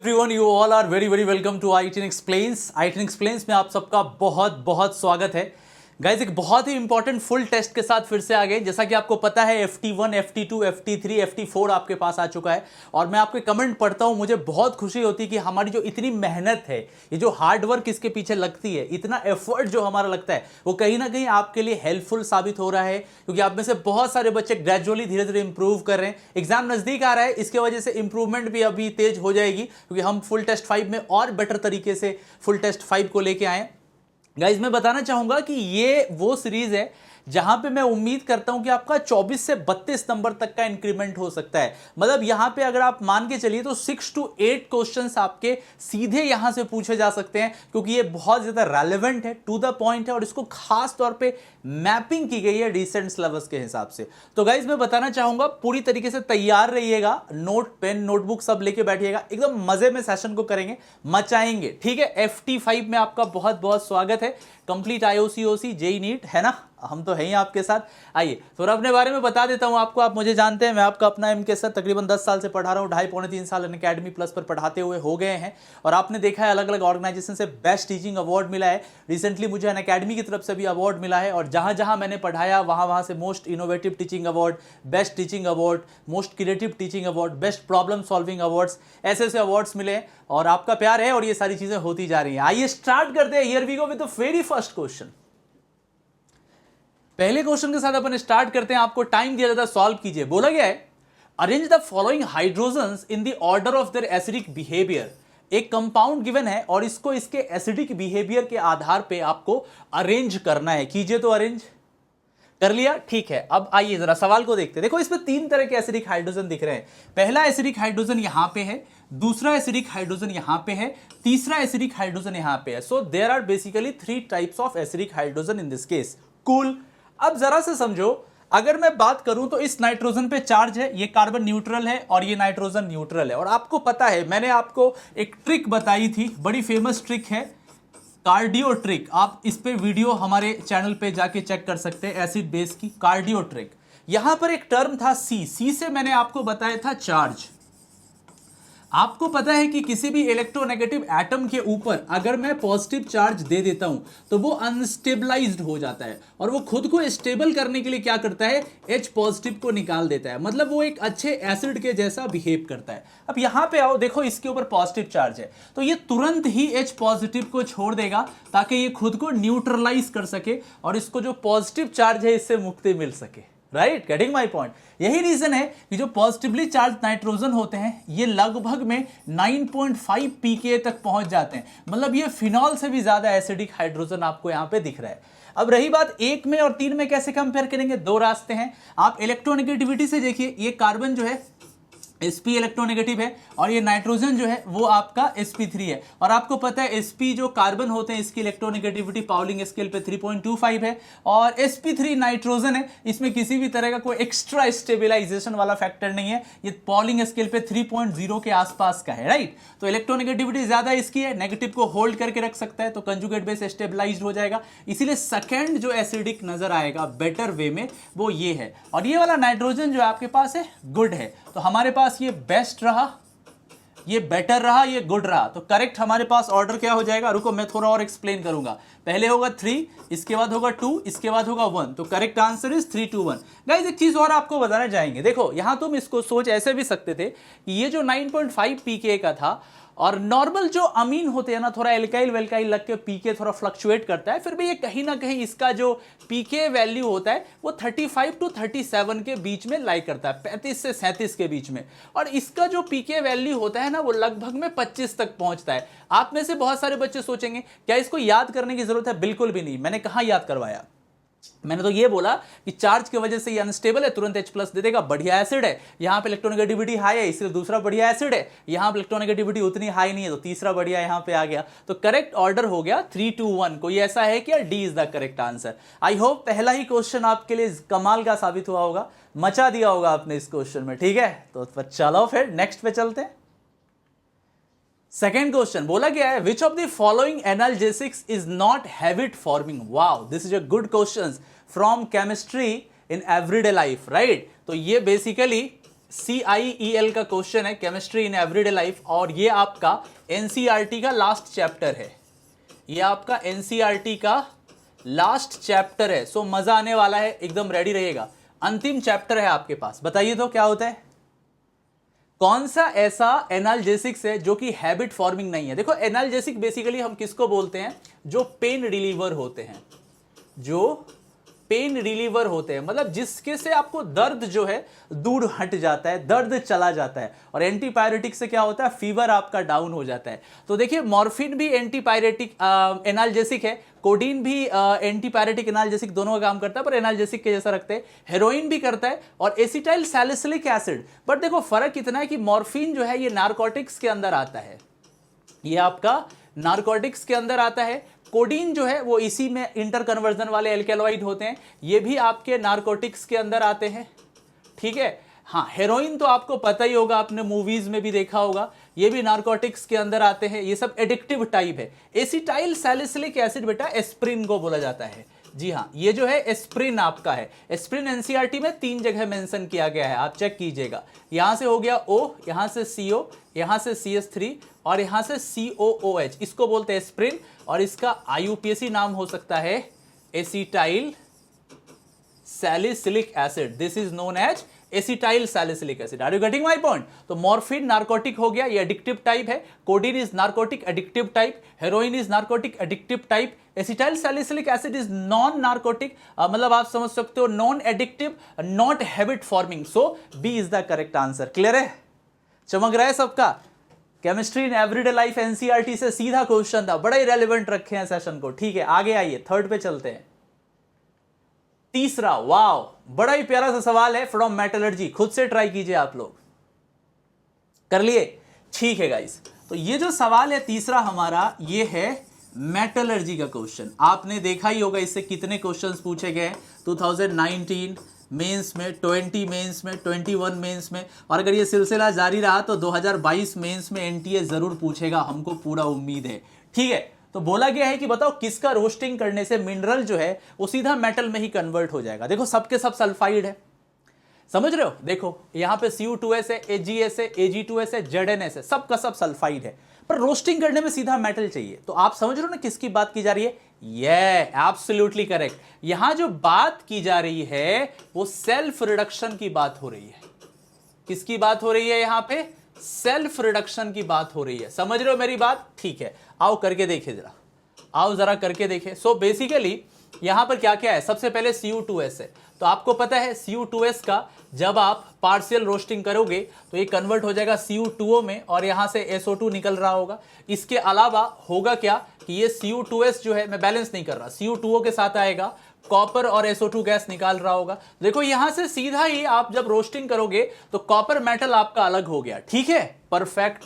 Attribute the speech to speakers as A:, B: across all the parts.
A: Everyone you all are very very welcome to आई10 explains. आई10 explains में आप सबका बहुत बहुत स्वागत है। गाइज एक बहुत ही इंपॉर्टेंट फुल टेस्ट के साथ फिर से आ गए। जैसा कि आपको पता है FT1, FT2, FT3, FT4 आपके पास आ चुका है और मैं आपके कमेंट पढ़ता हूं, मुझे बहुत खुशी होती है कि हमारी जो इतनी मेहनत है, ये जो हार्ड वर्क इसके पीछे लगती है, इतना एफर्ट जो हमारा लगता है, वो कहीं ना कहीं आपके लिए हेल्पफुल साबित हो रहा है। क्योंकि आप में से बहुत सारे बच्चे ग्रेजुअली धीरे धीरे इंप्रूव कर रहे हैं। एग्जाम नजदीक आ रहा है, इसके वजह से इंप्रूवमेंट भी अभी तेज हो जाएगी क्योंकि हम फुल टेस्ट 5 में और बेटर तरीके से फुल टेस्ट 5 को लेके आए। गाइज मैं बताना चाहूंगा कि ये वो सीरीज है जहां पे मैं उम्मीद करता हूं कि आपका 24 से 32 नंबर तक का इंक्रीमेंट हो सकता है। मतलब यहां पे अगर आप मान के चलिए तो 6 to 8 क्वेश्चंस आपके सीधे यहां से पूछे जा सकते हैं, क्योंकि ये बहुत ज्यादा रेलेवेंट है, टू द पॉइंट है और इसको खास तौर पे मैपिंग की गई है रिसेंट सिलेबस के हिसाब से। तो गाइज मैं बताना चाहूंगा पूरी तरीके से तैयार रहिएगा, नोट पेन नोटबुक सब लेके बैठिएगा, एकदम मजे में सेशन को करेंगे, मचाएंगे। ठीक है, FT5 में आपका बहुत बहुत स्वागत है। Complete IOC OC JEE NEET है ना, हम तो हैं ही आपके साथ। आइए थोड़ा अपने बारे में बता देता हूं आपको। आप मुझे जानते हैं, मैं आपका अपना MK सर तकरीबन 10 साल से पढ़ा रहा हूं, 2.5-3 साल अनअकैडमी प्लस पर पढ़ाते हुए हो गए हैं और आपने देखा है अलग अलग ऑर्गेनाइजेशन से बेस्ट टीचिंग अवार्ड मिला है। रिसेंटली मुझे अनअकैडमी की तरफ से भी अवार्ड मिला है और जहां जहां मैंने पढ़ाया वहां वहां से most innovative teaching award, best teaching award, most creative teaching award, best problem solving awards, ऐसे ऐसे अवार्ड्स मिले हैं और आपका प्यार है और ये सारी चीजें होती जा रही हैं। आइए स्टार्ट करते हैं। Here we go with the very first question. पहले क्वेश्चन के साथ अपन स्टार्ट करते हैं। आपको टाइम दिया जाता है, सॉल्व कीजिए। बोला गया है arrange the following hydrogens in the order of their acidic behaviour. एक कंपाउंड गिवन है और इसको इसके एसिडिक बिहेवियर के आधार पे आपको अरेंज करना है। कीजिए तो अरेंज कर लिया, ठीक है। अब आइए जरा सवाल को देखते हैं। देखो इसमें 3 तरह के एसिडिक हाइड्रोजन दिख रहे हैं। पहला एसिडिक हाइड्रोजन यहां पे है, दूसरा एसिडिक हाइड्रोजन यहां पे है, तीसरा एसिडिक हाइड्रोजन यहां पे है। So there are basically 3 types of acidic hydrogen in this case. Cool. अब जरा से समझो, अगर मैं बात करूं तो इस नाइट्रोजन पे चार्ज है, ये कार्बन न्यूट्रल है और ये नाइट्रोजन न्यूट्रल है। और आपको पता है मैंने आपको एक ट्रिक बताई थी, बड़ी फेमस ट्रिक है, कार्डियो ट्रिक। आप इस पे वीडियो हमारे चैनल पे जाके चेक कर सकते हैं, एसिड बेस की कार्डियो ट्रिक। यहां पर एक टर्म था सी से मैंने आपको बताया था चार्ज। आपको पता है कि किसी भी इलेक्ट्रोनेगेटिव एटम के ऊपर अगर मैं पॉजिटिव चार्ज दे देता हूं तो वो अनस्टेबलाइज्ड हो जाता है और वो खुद को स्टेबल करने के लिए क्या करता है, H पॉजिटिव को निकाल देता है। मतलब वो एक अच्छे एसिड के जैसा बिहेव करता है। अब यहां पे आओ, देखो इसके ऊपर पॉजिटिव चार्ज है तो ये तुरंत ही H पॉजिटिव को छोड़ देगा ताकि ये खुद को न्यूट्रलाइज कर सके और इसको जो पॉजिटिव चार्ज है इससे मुक्ति मिल सके। Right, getting my point. यही रीजन है कि जो पॉजिटिवली चार्ज नाइट्रोजन होते हैं ये लगभग में 9.5 pK तक पहुंच जाते हैं। मतलब ये फिनॉल से भी ज्यादा एसिडिक हाइड्रोजन आपको यहां पे दिख रहा है। अब रही बात 1 में और 3 में कैसे कंपेयर करेंगे, 2 रास्ते हैं। आप इलेक्ट्रोनेगेटिविटी से देखिए, ये कार्बन जो है sp इलेक्ट्रोनेगेटिव है और ये नाइट्रोजन जो है वो आपका sp3 है। और आपको पता है sp जो कार्बन होते हैं इसकी इलेक्ट्रोनेगेटिविटी पाउलिंग स्केल पे 3.25 है और sp3 नाइट्रोजन है, इसमें किसी भी तरह का कोई एक्स्ट्रा स्टेबलाइजेशन वाला फैक्टर नहीं है, ये पाउलिंग स्केल पे 3.0 के आसपास का है। राइट, तो इलेक्ट्रोनेगेटिविटी ज्यादा इसकी है, नेगेटिव को होल्ड करके रख सकता है तो कंजुगेट बेस स्टेबलाइज्ड हो जाएगा। इसीलिए सेकेंड जो एसिडिक नजर आएगा बेटर वे में वो ये है। और ये वाला नाइट्रोजन जो आपके पास है गुड है, तो हमारे पास ये बेस्ट रहा, ये बेटर रहा, ये गुड रहा। तो करेक्ट हमारे पास ऑर्डर क्या हो जाएगा, रुको मैं थोड़ा और एक्सप्लेन करूंगा। पहले होगा 3, इसके बाद होगा 2, इसके बाद होगा 1। तो करेक्ट आंसर इज 3, 2, 1। गाइस एक चीज और आपको बताना चाहेंगे। देखो यहां तुम इसको सोच ऐसे भी सकते थे कि ये जो 9.5 pK का था और नॉर्मल जो अमीन होते हैं ना, थोड़ा एल्काइल वेल्काइल लग के पीके थोड़ा फ्लक्चुएट करता है, फिर भी ये कहीं ना कहीं इसका जो पीके वैल्यू होता है वो 35 to 37 के बीच में लाई करता है, 35 से 37 के बीच में। और इसका जो पीके वैल्यू होता है ना वो लगभग में 25 तक पहुंचता है। आप में से बहुत सारे बच्चे सोचेंगे क्या इसको याद करने की जरूरत है, बिल्कुल भी नहीं। मैंने कहा याद करवाया, मैंने तो ये बोला कि चार्ज की वजह से ये अनस्टेबल है, तुरंत H प्लस दे देगा, बढ़िया एसिड है। यहां पे इलेक्ट्रोनेगेटिविटी हाई है इसलिए दूसरा बढ़िया एसिड है, यहां पे इलेक्ट्रोनेगेटिविटी उतनी हाई नहीं है तो तीसरा बढ़िया यहां पे आ गया। तो करेक्ट ऑर्डर हो गया 3, 2, 1। कोई ऐसा है क्या, D is the correct answer. I hope पहला ही क्वेश्चन आपके लिए कमाल का साबित हुआ होगा, मचा दिया होगा आपने इस क्वेश्चन में। ठीक है, तो चलो फिर नेक्स्ट पे चलते हैं। सेकेंड क्वेश्चन बोला गया है which of the following analgesics is not habit forming. Wow, this is a good question from chemistry in everyday life. Right, तो ये बेसिकली CIEL का क्वेश्चन है, केमिस्ट्री इन एवरीडे लाइफ, और ये आपका एनसीईआरटी का लास्ट चैप्टर है। ये आपका एनसीईआरटी का लास्ट चैप्टर है। सो मजा आने वाला है, एकदम रेडी रहिएगा। अंतिम चैप्टर है आपके पास। बताइए तो क्या होता है, कौन सा ऐसा एनाल्जेसिक्स है जो कि हैबिट फॉर्मिंग नहीं है। देखो एनाल्जेसिक बेसिकली हम किसको बोलते हैं, जो पेन रिलीवर होते हैं, जो पेन रिलीवर होते हैं, मतलब जिसके से आपको दर्द जो है दूर हट जाता है, दर्द चला जाता है। और एंटीपायरेटिक से क्या होता है, फीवर आपका डाउन हो जाता है। तो देखिए मॉर्फिन भी एंटीपायरेटिक एनाल्जेसिक है, कोडीन भी एंटीपायरेटिक एनाल्जेसिक, दोनों का काम करता है, पर एनाल्जेसिक के जैसा रखते हैं। हेरोइन भी करता है, और एसिटाइल सैलिसिलिक एसिड। बट देखो फर्क इतना है कि मॉर्फिन जो है ये नारकोटिक्स के अंदर आता है, ये आपका नारकोटिक्स के अंदर आता है। कोडीन जो है वो इसी में इंटर कन्वर्जन वाले एल्केलॉइड होते हैं, ये भी आपके नारकोटिक्स के अंदर आते हैं, ठीक है। हाँ, हेरोइन तो आपको पता ही होगा, आपने मूवीज में भी देखा होगा, ये भी नारकोटिक्स के अंदर आते हैं, ये सब एडिक्टिव टाइप है। एसिटाइल सैलिसिलिक एसिड बेटा एस्प्रिन को बोला जाता है। जी हाँ, ये जो है एस्प्रिन आपका है। एस्प्रिन एनसीईआरटी में 3 जगह मेंशन किया गया है, आप चेक कीजिएगा। यहां से हो गया O, यहां से CO, यहां से CH3 और यहां से COOH, इसको बोलते हैं एस्प्रिन। और इसका IUPAC नाम हो सकता है acetyl salicylic acid. This is known as acetyl salicylic acid. Are you getting my point? तो मॉर्फिन नारकोटिक हो गया, ये एडिक्टिव टाइप है। Codeine is narcotic addictive type, heroin is narcotic addictive type, acetyl salicylic acid is non narcotic, मतलब आप समझ सकते हो non addictive, not habit forming. So B is the correct answer. Clear है, चमक रहा है सबका? Chemistry in everyday life NCERT से सीधा क्वेश्चन था, बड़ा ही रेलिवेंट रखे हैं सेशन को। ठीक है, आगे आइए, थर्ड पे चलते हैं। तीसरा, वाओ, बड़ा ही प्यारा सा सवाल है फ्रॉम मेटलर्जी। खुद से ट्राई कीजिए, आप लोग कर लिए? ठीक है गाइस, तो ये जो सवाल है तीसरा हमारा, ये है मेटलर्जी का क्वेश्चन। आपने देखा ही होगा इससे कितने क्वेश्चंस पूछे गए 2019 मेंस में, 20 मेंस में, 21 मेंस में, और अगर ये सिलसिला जारी रहा तो 2022 मेंस में एनटीए जरूर पूछेगा, हमको पूरा उम्मीद है। ठीक है, तो बोला गया है कि बताओ किसका रोस्टिंग करने से मिनरल जो है वो सीधा मेटल में ही कन्वर्ट हो जाएगा। देखो सबके सब सल्फाइड है, समझ रहे हो? देखो यहाँ पे Cu2S है, AgS है, Ag2S है, ZnS है, सबका सब सल्फाइड है, पर रोस्टिंग करने में सीधा मेटल चाहिए। तो आप समझ रहे हो ना किसकी बात की जा रही है? ये एब्सोल्युटली करेक्ट। यहां जो बात की जा रही है वो सेल्फ रिडक्शन की बात हो रही है। किसकी बात हो रही है यहां पे? सेल्फ रिडक्शन की बात हो रही है। समझ रहे हो मेरी बात? ठीक है, आओ करके देखे जरा, आओ जरा करके देखे। सो बेसिकली यहां पर क्या क्या है? सबसे पहले Cu2S है, तो आपको पता है Cu2S का जब आप पार्शियल रोस्टिंग करोगे तो ये कन्वर्ट हो जाएगा Cu2O में, और यहां से SO2 निकल रहा होगा। इसके अलावा होगा क्या कि ये Cu2S जो है, मैं बैलेंस नहीं कर रहा, Cu2O के साथ आएगा, कॉपर और SO2 गैस निकाल रहा होगा। देखो यहां से सीधा ही आप जब रोस्टिंग करोगे तो कॉपर मेटल आपका अलग हो गया। ठीक है, परफेक्ट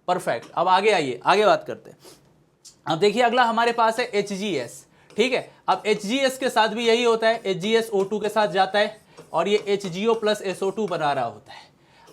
A: परफेक्ट। अब आगे आइए, आगे बात करते हैं। अब देखिए अगला हमारे पास है HGS। ठीक है, अब HGS के साथ भी यही होता है, HGS O2 के साथ जाता है और ये HGO प्लस SO2 बना रहा होता है।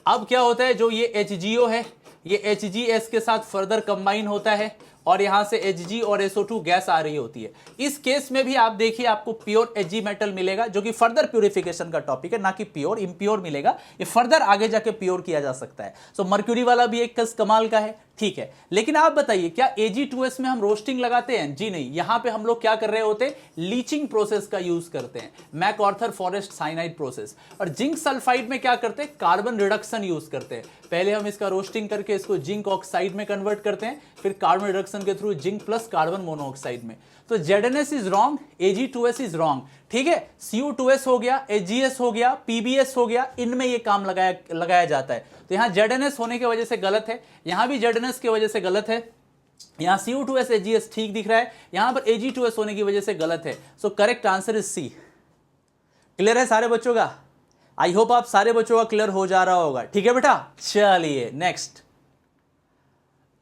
A: अब क्या होता है, जो ये HGO है ये HGS के साथ फर्दर कंबाइन होता है और यहां से Hg और SO2 गैस आ रही होती है। इस केस में भी आप देखिए आपको प्योर Hg मेटल मिलेगा, जो कि फर्दर प्यूरिफिकेशन का टॉपिक है, ना कि प्योर। इम्प्योर मिलेगा, ये फर्दर आगे जाके प्योर किया जा सकता है। सो मर्क्यूरी वाला भी एक कस कमाल का है। ठीक है, लेकिन आप बताइए क्या Ag2S में हम रोस्टिंग लगाते हैं? जी नहीं, यहां पे हम लोग क्या कर रहे होते हैं? लीचिंग प्रोसेस का यूज करते हैं, मैकआर्थर फॉरेस्ट साइनाइड प्रोसेस। और जिंक सल्फाइड में क्या करते हैं? कार्बन रिडक्शन यूज करते हैं। पहले हम इसका रोस्टिंग करके इसको जिंक ऑक्साइड में कन्वर्ट करते हैं, फिर कार्बन रिडक्शन के through zinc plus carbon monoxide में। तो ZnS is wrong, Ag2S is wrong. ठीक है, Cu2S हो गया, HGS हो गया, PbS हो गया, इनमें ये काम लगाया जाता है। तो यहां ZnS होने की वजह से गलत है, यहां भी ZnS की वजह से गलत है। यहां Cu2S HGS ठीक दिख रहा है, यहां पर Ag2S होने की वजह से गलत है। So correct answer is C। Clear है सारे बच्चों का? आई होप आप सारे बच्चों का क्लियर हो जा रहा होगा। ठीक है बेटा, चलिए नेक्स्ट।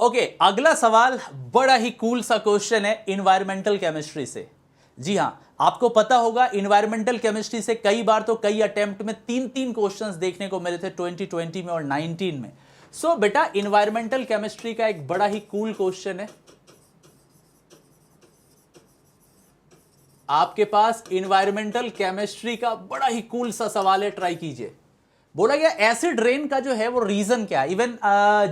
A: ओके, अगला सवाल बड़ा ही कूल सा क्वेश्चन है इन्वायरमेंटल केमिस्ट्री से। जी हां, आपको पता होगा इन्वायरमेंटल केमिस्ट्री से कई बार तो कई अटेम्प्ट में 3-3 क्वेश्चंस देखने को मिले थे 2020 में और 19 में। सो बेटा इन्वायरमेंटल केमिस्ट्री का एक बड़ा ही कूल क्वेश्चन है आपके पास। इन्वायरमेंटल केमिस्ट्री का बड़ा ही कूल सा सवाल है, ट्राई कीजिए। बोला गया एसिड रेन का जो है वो रीजन क्या है। इवन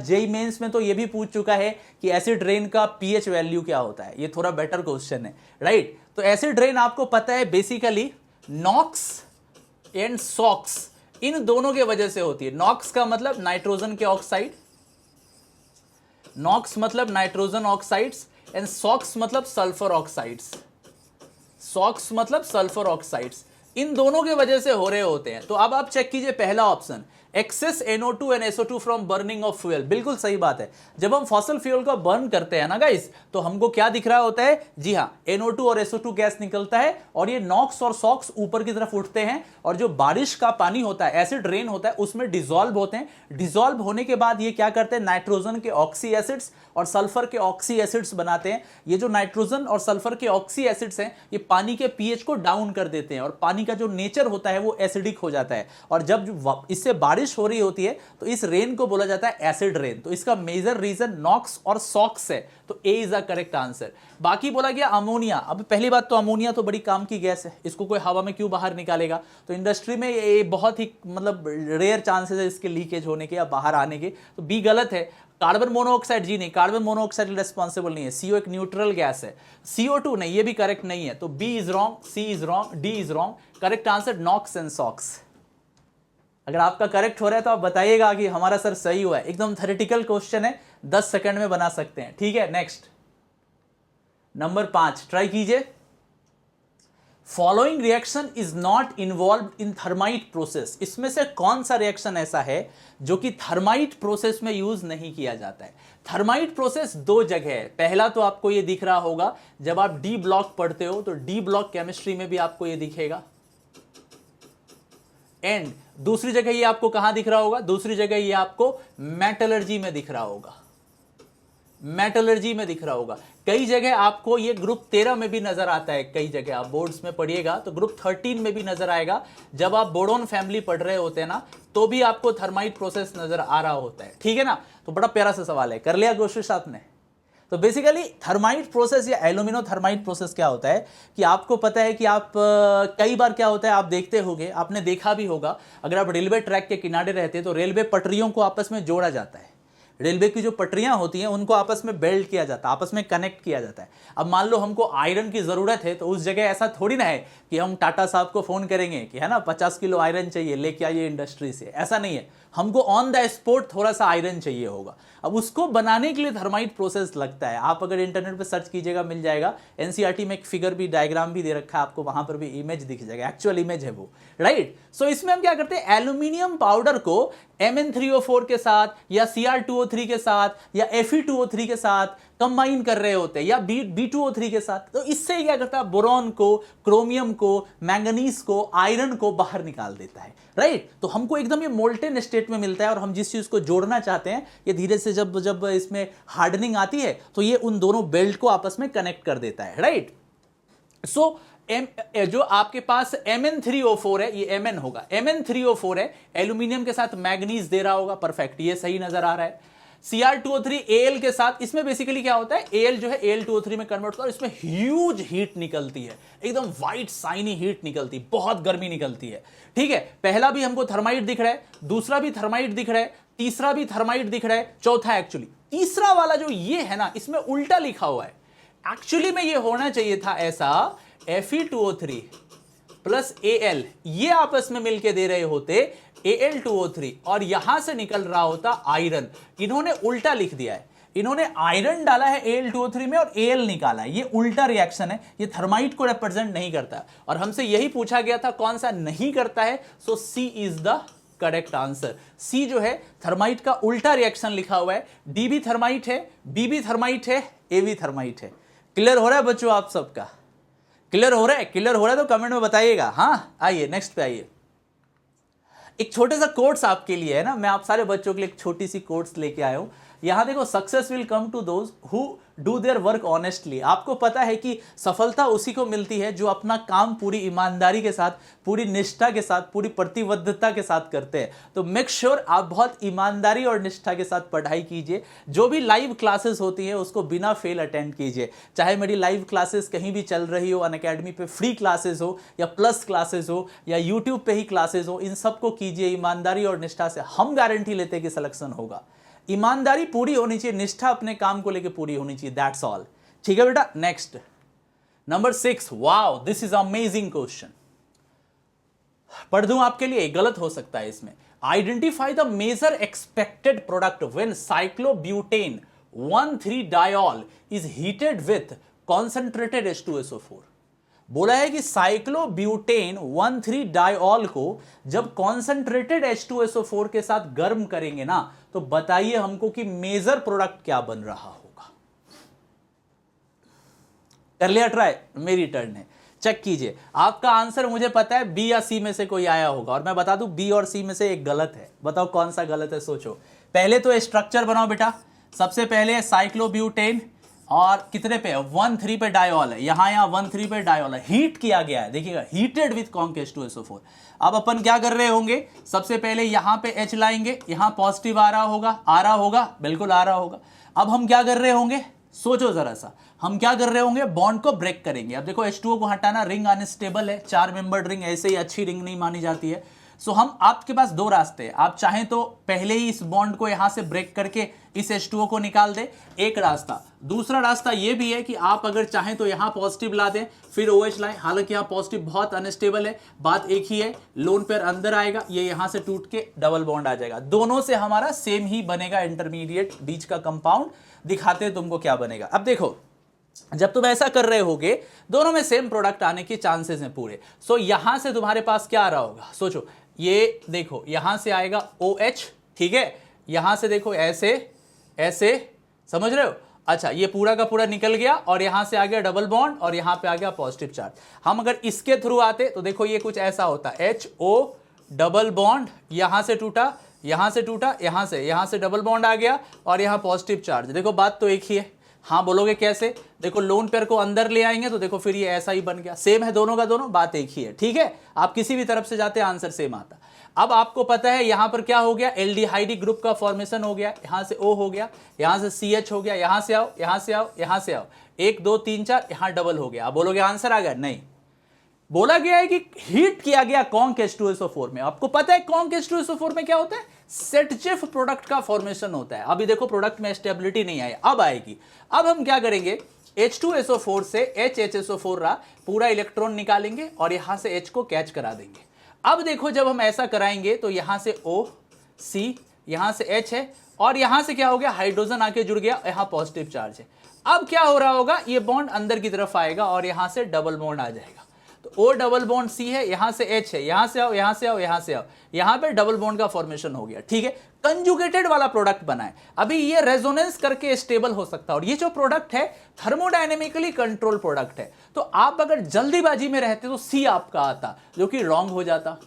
A: जेई मेंस में तो ये भी पूछ चुका है कि एसिड रेन का पीएच वैल्यू क्या होता है, ये थोड़ा बेटर क्वेश्चन है, राइट। तो एसिड रेन आपको पता है बेसिकली नॉक्स एंड सॉक्स, इन दोनों के वजह से होती है। नॉक्स का मतलब नाइट्रोजन के ऑक्साइड, नॉक्स मतलब नाइट्रोजन ऑक्साइड्स, एंड सॉक्स मतलब सल्फर ऑक्साइड्स, सॉक्स मतलब सल्फर ऑक्साइड्स, इन दोनों के वजह से हो रहे होते हैं। तो अब आप चेक कीजिए पहला option, excess NO2 and SO2 from burning of fuel, बिल्कुल सही बात है। जब हम फॉसल फ्यूल को बर्न करते हैं ना गाइस, तो हमको क्या दिख रहा होता है, जी हाँ, NO2 और SO2 गैस निकलता है, और ये नॉक्स और सॉक्स ऊपर की तरफ उठते हैं, और जो बारिश का पानी होता है, एसिड रेन होता है, उसमें डिसॉल्व होते हैं। डिसॉल्व होने के बाद ये क्या करते हैं, नाइट्रोजन के ऑक्सी एसिड्स और सल्फर के ऑक्सी एसिड्स बनाते हैं। ये जो नाइट्रोजन और सल्फर के ऑक्सी एसिड्स हैं, ये पानी के पीएच को डाउन कर देते हैं, और पानी का जो नेचर होता है वो एसिडिक हो जाता है, और जब इससे बारिश हो रही होती है तो इस रेन को बोला जाता है एसिड रेन। तो इसका मेजर रीजन नॉक्स और सॉक्स है, तो ए इज द करेक्ट आंसर। बाकी बोला गया अमोनिया। अब पहली बात तो अमोनिया तो बड़ी काम की गैस है, इसको कोई हवा में क्यों बाहर निकालेगा, तो इंडस्ट्री में ये बहुत ही मतलब रेयर चांसेस है इसके लीकेज होने के या बाहर आने के, तो बी गलत है। कार्बन मोनोऑक्साइड, जी नहीं, कार्बन मोनोऑक्साइड रिस्पॉन्सिबल नहीं है, CO एक न्यूट्रल गैस है। CO2 नहीं, ये भी करेक्ट नहीं है, तो B is wrong, C is wrong, D is wrong. Correct answer NOx and SOx. अगर आपका करेक्ट हो रहा है तो आप बताइएगा कि हमारा सर सही हुआ है। एकदम थ्योरेटिकल क्वेश्चन है, 10 सेकंड में बना सकते हैं, ठीक है। नेक्स्ट नंबर 5 ट्राई कीजिए। Following reaction is not involve in thermite process, इसमें से कौन सा रिएक्शन ऐसा है जो कि थर्माइट प्रोसेस में यूज नहीं किया जाता है। थर्माइट प्रोसेस दो जगह है। पहला तो आपको ये दिख रहा होगा जब आप डी ब्लॉक पढ़ते हो, तो डी ब्लॉक केमिस्ट्री में भी आपको ये दिखेगा, एंड दूसरी जगह ये आपको कहां दिख रहा होगा, दूसरी जगह ये आपको मेटलर्जी में दिख रहा होगा, मेटलर्जी में दिख रहा होगा। कई जगह आपको ये ग्रुप 13 में भी नजर आता है, कई जगह आप बोर्ड्स में पढ़िएगा तो ग्रुप 13 में भी नजर आएगा। जब आप बोरोन फैमिली पढ़ रहे होते हैं ना, तो भी आपको थर्माइट प्रोसेस नजर आ रहा होता है, ठीक है ना। तो बड़ा प्यारा सा सवाल है, कर लिया कोशिश आपने। तो बेसिकली थर्माइट प्रोसेस या एल्यूमिनो थर्माइट प्रोसेस क्या होता है कि आपको पता है कि आप कई बार क्या होता है, आप देखते होंगे, आपने देखा भी होगा, अगर आप रेलवे ट्रैक के किनारे रहते हैं तो रेलवे पटरियों को आपस में जोड़ा जाता है। रेलवे की जो पटरियां होती हैं उनको आपस में बेल्ट किया जाता है, आपस में कनेक्ट किया जाता है। अब मान लो हमको आयरन की ज़रूरत है, तो उस जगह ऐसा थोड़ी ना है कि हम टाटा साहब को फ़ोन करेंगे कि है ना 50 किलो आयरन चाहिए, लेके आइए इंडस्ट्री से, ऐसा नहीं है। हमको ऑन द स्पॉट थोड़ा सा आयरन चाहिए होगा। अब उसको बनाने के लिए थर्माइट प्रोसेस लगता है। आप अगर इंटरनेट पे सर्च कीजिएगा मिल जाएगा, एनसीईआरटी में एक फिगर भी, डायग्राम भी दे रखा है आपको, वहां पर भी इमेज दिख जाएगा, एक्चुअल इमेज है वो, राइट। सो इसमें हम क्या करते हैं, एल्यूमिनियम पाउडर को Mn3O4 के साथ या Cr2O3 के साथ या Fe2O3 के साथ कंबाइन कर रहे होते हैं, या B2O3 के साथ। तो इससे क्या करता है, बोरॉन को, क्रोमियम को, मैंगनीज को, आयरन को बाहर निकाल देता है, राइट। तो हमको एकदम ये मोल्टेन स्टेट में मिलता है, और हम जिस चीज को जोड़ना चाहते हैं, ये धीरे से जब जब इसमें हार्डनिंग आती है तो ये उन दोनों बेल्ट को आपस में कनेक्ट कर देता है, राइट। सो जो आपके पास Mn3O4 है, ये Mn होगा, Mn3O4 है, एल्यूमिनियम के साथ मैग्नीज दे रहा होगा, परफेक्ट, ये सही नजर आ रहा है। Cr2O3 Al के साथ, इसमें बेसिकली क्या होता है, Al जो है Al2O3 में कन्वर्ट होता है, और इसमें ह्यूज हीट निकलती है, एकदम व्हाइट साइनी हीट निकलती है, बहुत गर्मी निकलती है, ठीक है। पहला भी हमको थर्माइट दिख रहा है, दूसरा भी थर्माइट दिख रहा है, तीसरा भी थर्माइट दिख रहा है, चौथा एक्चुअली तीसरा वाला जो ये है ना, इसमें उल्टा लिखा हुआ है। एक्चुअली में ये होना चाहिए था ऐसा, Fe2O3 प्लस Al, ये आपस में मिलके दे रहे होते Al2O3, और यहां से निकल रहा होता आयरन। इन्होंने उल्टा लिख दिया है, इन्होंने आयरन डाला है Al2O3 में और Al निकाला है, ये उल्टा रिएक्शन है, ये थर्माइट को रिप्रेजेंट नहीं करता। और हमसे यही पूछा गया था कौन सा नहीं करता है, सो सी इज द करेक्ट आंसर। सी जो है थर्माइट का उल्टा रिएक्शन लिखा हुआ है। डी भी थर्माइट है, बी भी थर्माइट है, ए भी थर्माइट है। क्लियर हो रहा है बच्चों आप सबका? क्लियर हो रहा है? क्लियर हो रहा है तो कमेंट में बताइएगा। हाँ, आइए नेक्स्ट पे आइए। एक छोटे सा कोट्स आपके लिए है ना, मैं आप सारे बच्चों के लिए एक छोटी सी कोट्स लेके आया हूं। यहां देखो success will come to those who do their work honestly. आपको पता है कि सफलता उसी को मिलती है जो अपना काम पूरी ईमानदारी के साथ, पूरी निष्ठा के साथ, पूरी प्रतिबद्धता के साथ करते हैं। तो मेक श्योर आप बहुत ईमानदारी और निष्ठा के साथ पढ़ाई कीजिए। जो भी लाइव क्लासेस होती है उसको बिना फेल अटेंड कीजिए। चाहे मेरी लाइव क्लासेस कहीं भी चल रही हो, अनअकैडमी पे फ्री क्लासेस हो या प्लस क्लासेस हो या यूट्यूब पे ही क्लासेस हो, इन सबको कीजिए ईमानदारी और निष्ठा से। हम गारंटी लेते हैं कि सिलेक्शन होगा। ईमानदारी पूरी होनी चाहिए, निष्ठा अपने काम को लेकर पूरी होनी चाहिए, दैट्स ऑल। ठीक है बेटा, next number 6। Wow, this is amazing question. पढ़ दूं आपके लिए, गलत हो सकता है इसमें। Identify the major expected product when cyclobutane 1,3-डायोल is heated with concentrated H2SO4। बोला है कि साइक्लोब्यूटेन 1,3-डायोल को जब कॉन्सेंट्रेटेड H2SO4 के साथ गर्म करेंगे ना, तो बताइए हमको कि मेजर प्रोडक्ट क्या बन रहा होगा। कर लिया ट्राई? मेरी टर्न है, चेक कीजिए। आपका आंसर मुझे पता है बी या सी में से कोई आया होगा, और मैं बता दूं बी और सी में से एक गलत है। बताओ कौन सा गलत है, सोचो। पहले तो स्ट्रक्चर बनाओ बेटा। सबसे पहले साइक्लोब्यूटेन और कितने पे है, 1,3 पे डायोल है, यहां 1,3 पे डायोल है, हीट किया गया है, देखिएगा हीटेड विथ कॉन्क H2SO4। अब अपन क्या कर रहे होंगे, सबसे पहले यहां पे H लाएंगे, यहां पॉजिटिव आ रहा होगा, बिल्कुल आ रहा होगा। अब हम क्या कर रहे होंगे, सोचो जरा सा, हम क्या कर रहे होंगे, बॉन्ड को ब्रेक करेंगे। अब देखो H2O को हटाना, रिंग अनस्टेबल है, 4 मेंबर्ड रिंग ऐसे ही अच्छी रिंग नहीं मानी जाती है। सो हम, आपके पास दो रास्ते हैं। आप चाहें तो पहले ही इस बॉन्ड को यहां से ब्रेक करके इस H2O को निकाल दें, एक रास्ता। दूसरा रास्ता यह भी है कि आप अगर चाहें तो यहां पॉजिटिव ला दें, फिर OH लाएं। हालांकि यहां पॉजिटिव बहुत अनस्टेबल है, बात एक ही है, लोन पेयर अंदर आएगा, ये यहां से टूट के डबल बॉन्ड आ जाएगा। दोनों से हमारा सेम ही बनेगा, इंटरमीडिएट बीच का कंपाउंड। दिखाते हैं तुमको क्या बनेगा। अब देखो, जब तुम ऐसा कर रहे होगे, दोनों में सेम प्रोडक्ट आने के चांसेस हैं पूरे। सो यहां से तुम्हारे पास क्या आ रहा होगा, सोचो। ये देखो, यहां से आएगा OH, ठीक है, यहां से देखो ऐसे ऐसे, समझ रहे हो। अच्छा, ये पूरा का पूरा निकल गया और यहां से आ गया डबल बॉन्ड और यहां पे आ गया पॉजिटिव चार्ज। हम अगर इसके थ्रू आते तो देखो ये कुछ ऐसा होता, HO डबल बॉन्ड, यहां से टूटा, यहां से टूटा, यहां से डबल बॉन्ड आ गया और यहां पॉजिटिव चार्ज। देखो बात तो एक ही है। हाँ बोलोगे कैसे, देखो लोन पेयर को अंदर ले आएंगे तो देखो फिर ये ऐसा ही बन गया, सेम है दोनों का दोनों, बात एक ही है। ठीक है, आप किसी भी तरफ से जाते आंसर सेम आता। अब आपको पता है यहां पर क्या हो गया, एल्डिहाइड ग्रुप का फॉर्मेशन हो गया, यहां से O हो गया, यहां से CH हो गया, यहां से आओ, यहां से आओ, यहां से आओ, 1 2 3 4, यहां डबल हो गया। आप बोलोगे आंसर आ गया, नहीं। बोला गया है कि हीट किया गया कॉन्क H2SO4 में। आपको पता है कॉन्क H2SO4 में क्या होता है, सेटजेफ प्रोडक्ट का फॉर्मेशन होता है। अभी देखो प्रोडक्ट में स्टेबिलिटी नहीं आई, अब आएगी। अब हम क्या करेंगे, H2SO4 से HHSO4 रहा, पूरा इलेक्ट्रॉन निकालेंगे और यहां से H को कैच करा देंगे। अब देखो जब हम ऐसा कराएंगे तो यहां से O C, यहां से H है और यहां से क्या हो गया, हाइड्रोजन आके जुड़ गया, यहां पॉजिटिव चार्ज है। अब क्या हो रहा होगा, ये बॉन्ड अंदर की तरफ आएगा और यहां से डबल बॉन्ड आ जाएगा। तो O डबल बॉन्ड C है, यहां से H है, यहां से आओ, यहां से आओ, यहां से आओ, यहां पे डबल बॉन्ड का फॉर्मेशन हो गया। ठीक है, कंजुगेटेड वाला प्रोडक्ट बना है। अभी ये रेजोनेंस करके स्टेबल हो सकता है और ये जो प्रोडक्ट है थर्मोडायनेमिकली कंट्रोल प्रोडक्ट है। तो आप अगर जल्दीबाजी में रहते तो C आपका आता, जो कि रॉन्ग हो जाता,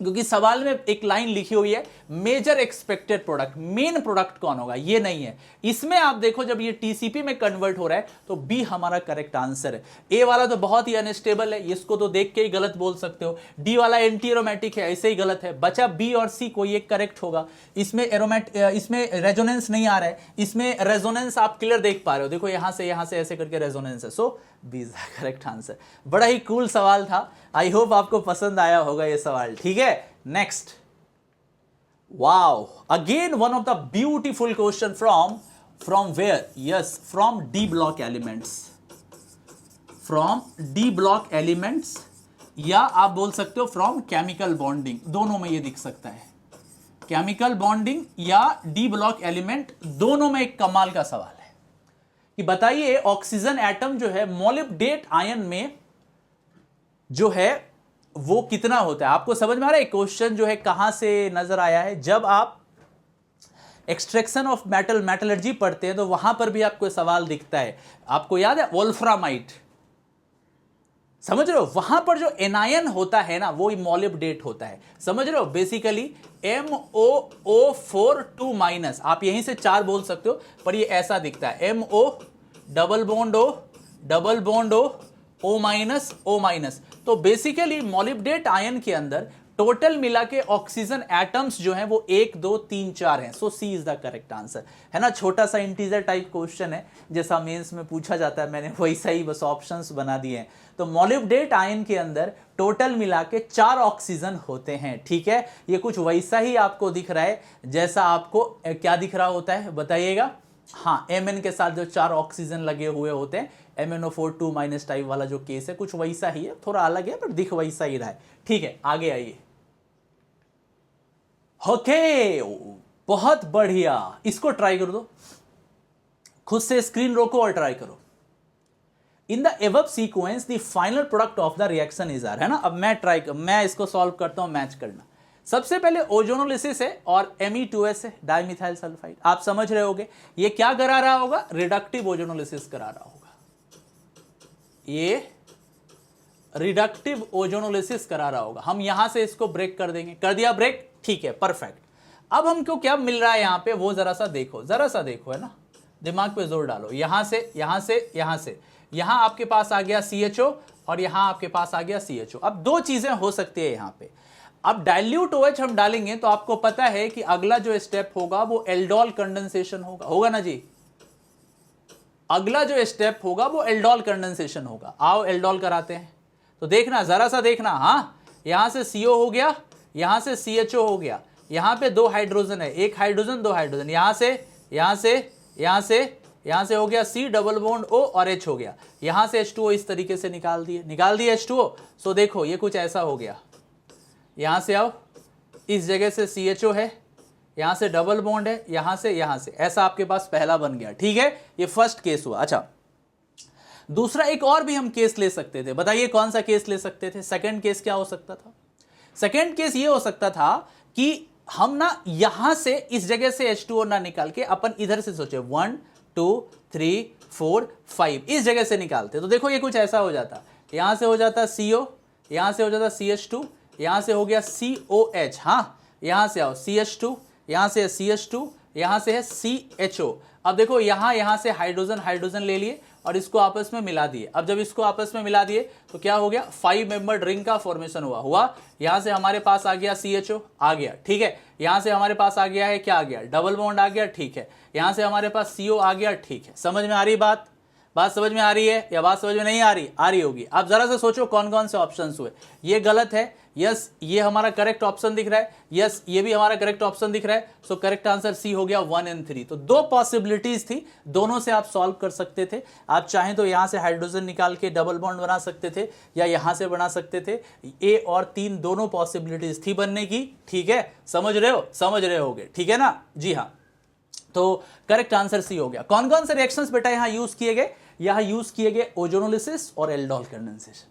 A: क्योंकि सवाल में एक लाइन लिखी हुई है major expected product, main product कौन होगा, ये नहीं है। इसमें आप देखो जब ये टीसीपी में कन्वर्ट हो रहा है तो बी हमारा करेक्ट आंसर है। ए वाला तो बहुत ही अनस्टेबल है, इसको तो देख के ही गलत बोल सकते हो। डी वाला एंटी एरोमेटिक है, ऐसे ही गलत है। बचा बी और सी, कोई एक करेक्ट होगा। इसमें इसमें रेजोनेंस नहीं आ रहा है, इसमें रेजोनेंस आप क्लियर देख पा रहे हो, देखो यहां से ऐसे करके रेजोनेंस है। So B is the correct answer. बड़ा ही कूल सवाल था, आई होप आपको पसंद आया होगा ये सवाल। ठीक है, next. Wow, again one of the beautiful question from where, yes, from D block elements, from D block elements, या आप बोल सकते हो फ्रॉम केमिकल बॉन्डिंग, दोनों में ये दिख सकता है। केमिकल बॉन्डिंग या डी ब्लॉक एलिमेंट, दोनों में एक कमाल का सवाल है कि बताइए ऑक्सीजन एटम जो है मोलिब्डेट आयन में जो है वो कितना होता है। आपको समझ में आ रहा है क्वेश्चन जो है कहां से नजर आया है, जब आप एक्सट्रैक्शन ऑफ मेटलर्जी पढ़ते हैं तो वहां पर भी आपको सवाल दिखता है। आपको याद है वोल्फ्रामाइट, समझ रहे हो, वहां पर जो एनायन होता है ना वो मोलिब्डेट होता है, समझ रहे हो, बेसिकली MOO4 2-, आप यहीं से 4 बोल सकते हो, पर ये ऐसा दिखता है MO double bond O double bond O, O-, तो बेसिकली मोलिब्डेट आयन के अंदर टोटल मिला के ऑक्सीजन एटम्स जो हैं वो 1 2 3 4 हैं, सो सी इज द करेक्ट आंसर, है ना। छोटा सा इंटीजर टाइप क्वेश्चन है, जैसा मेंस में पूछा जाता है, मैंने वैसा ही बस ऑप्शंस बना दिए हैं। तो मोलिब्डेट आयन के अंदर टोटल मिला के 4 ऑक्सीजन होते हैं, ठीक है। ये कुछ वैसा ही आपको दिख रहा है जैसा आपको क्या दिख रहा होता है बताइएगा। हाँ, Mn के साथ जो 4 ऑक्सीजन लगे हुए होते हैं, MnO4 2- टाइप वाला जो केस है कुछ वैसा ही है, थोड़ा अलग है पर दिख वैसा ही रहा है, ठीक है। आगे आइए। ओके, बहुत बढ़िया, इसको ट्राई कर दो, खुद से स्क्रीन रोको और ट्राई करो। In the above sequence the final product of the reaction is R, है ना। अब मैं इसको सॉल्व करता हूं, मैच करना। सबसे पहले ओजोनोलिसिस है और Me2S है, डाइमिथाइल सल्फाइड। आप समझ रहे होगे ये क्या करा रहा होगा, रिडक्टिव ओजोनोलिसिस करा रहा होगा, ये रिडक्टिव ओजोनोलिसिस करा रहा होगा। हम यहां से इसको ब्रेक कर देंगे, कर दिया ब्रेक, ठीक है, परफेक्ट। अब हमको क्या मिल रहा है यहां पे वो जरा सा देखो, है ना, दिमाग पे जोर डालो। यहां से यहां से यहां से यहां आपके पास आ गया CHO और यहां आपके पास आ गया CHO। अब 2 चीजें हो सकती है यहां पे। अब डाइल्यूट OH हम डालेंगे तो आपको पता है कि अगला जो स्टेप होगा वो एल्डोल कंडेंसेशन होगा ना जी। अगला जो स्टेप होगा वो एल्डोल कंडेंसेशन होगा। आओ एल्डोल कराते हैं, तो देखना, जरा सा देखना। हाँ, यहां से CO हो गया, यहां से CHO हो गया, यहां पे 2 हाइड्रोजन है, 1 हाइड्रोजन 2 हाइड्रोजन, यहां से यहां से यहां से यहां से हो गया C डबल बॉन्ड O और H हो गया, यहां से H2O इस तरीके से निकाल दिए H2O। सो देखो ये कुछ ऐसा हो गया, यहां से आओ, इस जगह से CHO है, यहां से डबल बॉन्ड है, यहां से ऐसा आपके पास पहला बन गया, ठीक है। ये फर्स्ट केस हुआ। अच्छा, दूसरा एक और भी हम केस ले सकते थे, बताइए कौन सा केस ले सकते थे। सेकंड केस क्या हो सकता था, सेकंड केस ये हो सकता था कि हम ना यहां से इस जगह से H2O ना निकाल के अपन इधर से सोचे 1 2 3 4 5 इस जगह से निकालते, तो देखो ये कुछ ऐसा हो जाता, यहां से हो जाता CO, यहां से हो जाता CH2, यहां से हो गया COH, हाँ, यहां से आओ CH2, यहां से CH2, यहां से है CHO। अब देखो यहां से हाइड्रोजन ले लिए और इसको आपस में मिला दिए। अब जब इसको आपस में मिला दिए तो क्या हो गया, 5 मेंबर्ड रिंग का फॉर्मेशन हुआ। यहां से हमारे पास आ गया CHO आ गया, ठीक है। यहां से हमारे पास आ गया है, क्या आ गया, डबल बॉन्ड आ गया, ठीक है। यहां से हमारे पास CO आ गया, ठीक है। समझ में आ रही बात समझ में आ रही है या बात समझ में नहीं आ रही होगी। आप जरा से सोचो कौन कौन से ऑप्शंस हुए। ये गलत है, यस, ये हमारा करेक्ट ऑप्शन दिख रहा है, यस, ये भी हमारा करेक्ट ऑप्शन दिख रहा है। सो करेक्ट आंसर C हो गया 1 और 3। तो 2 पॉसिबिलिटीज थी, दोनों से आप सॉल्व कर सकते थे। आप चाहें तो यहां से हाइड्रोजन निकाल के डबल बॉन्ड बना सकते थे या यहां से बना सकते थे। A और 3 दोनों पॉसिबिलिटीज थी बनने की, ठीक है। समझ रहे होगे, ठीक है ना जी। हाँ, तो करेक्ट आंसर C हो गया। कौन कौन से रिएक्शंस बेटा यहां यूज किए गए, यहां यूज किए गए ओजोनोलिसिस और एल्डोल कंडेंसेशन,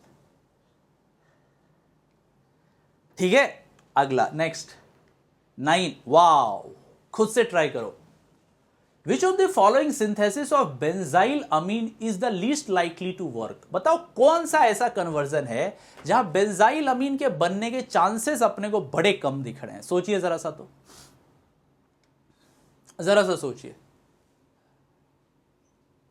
A: ठीक है। अगला नेक्स्ट 9, वाओ, खुद से ट्राई करो। Which of the following synthesis of benzyl amine is the least likely to work. बताओ कौन सा ऐसा कन्वर्जन है जहां बेंजाइल अमीन के बनने के चांसेस अपने को बड़े कम दिख रहे हैं। सोचिए जरा सा, तो जरा सा सोचिए,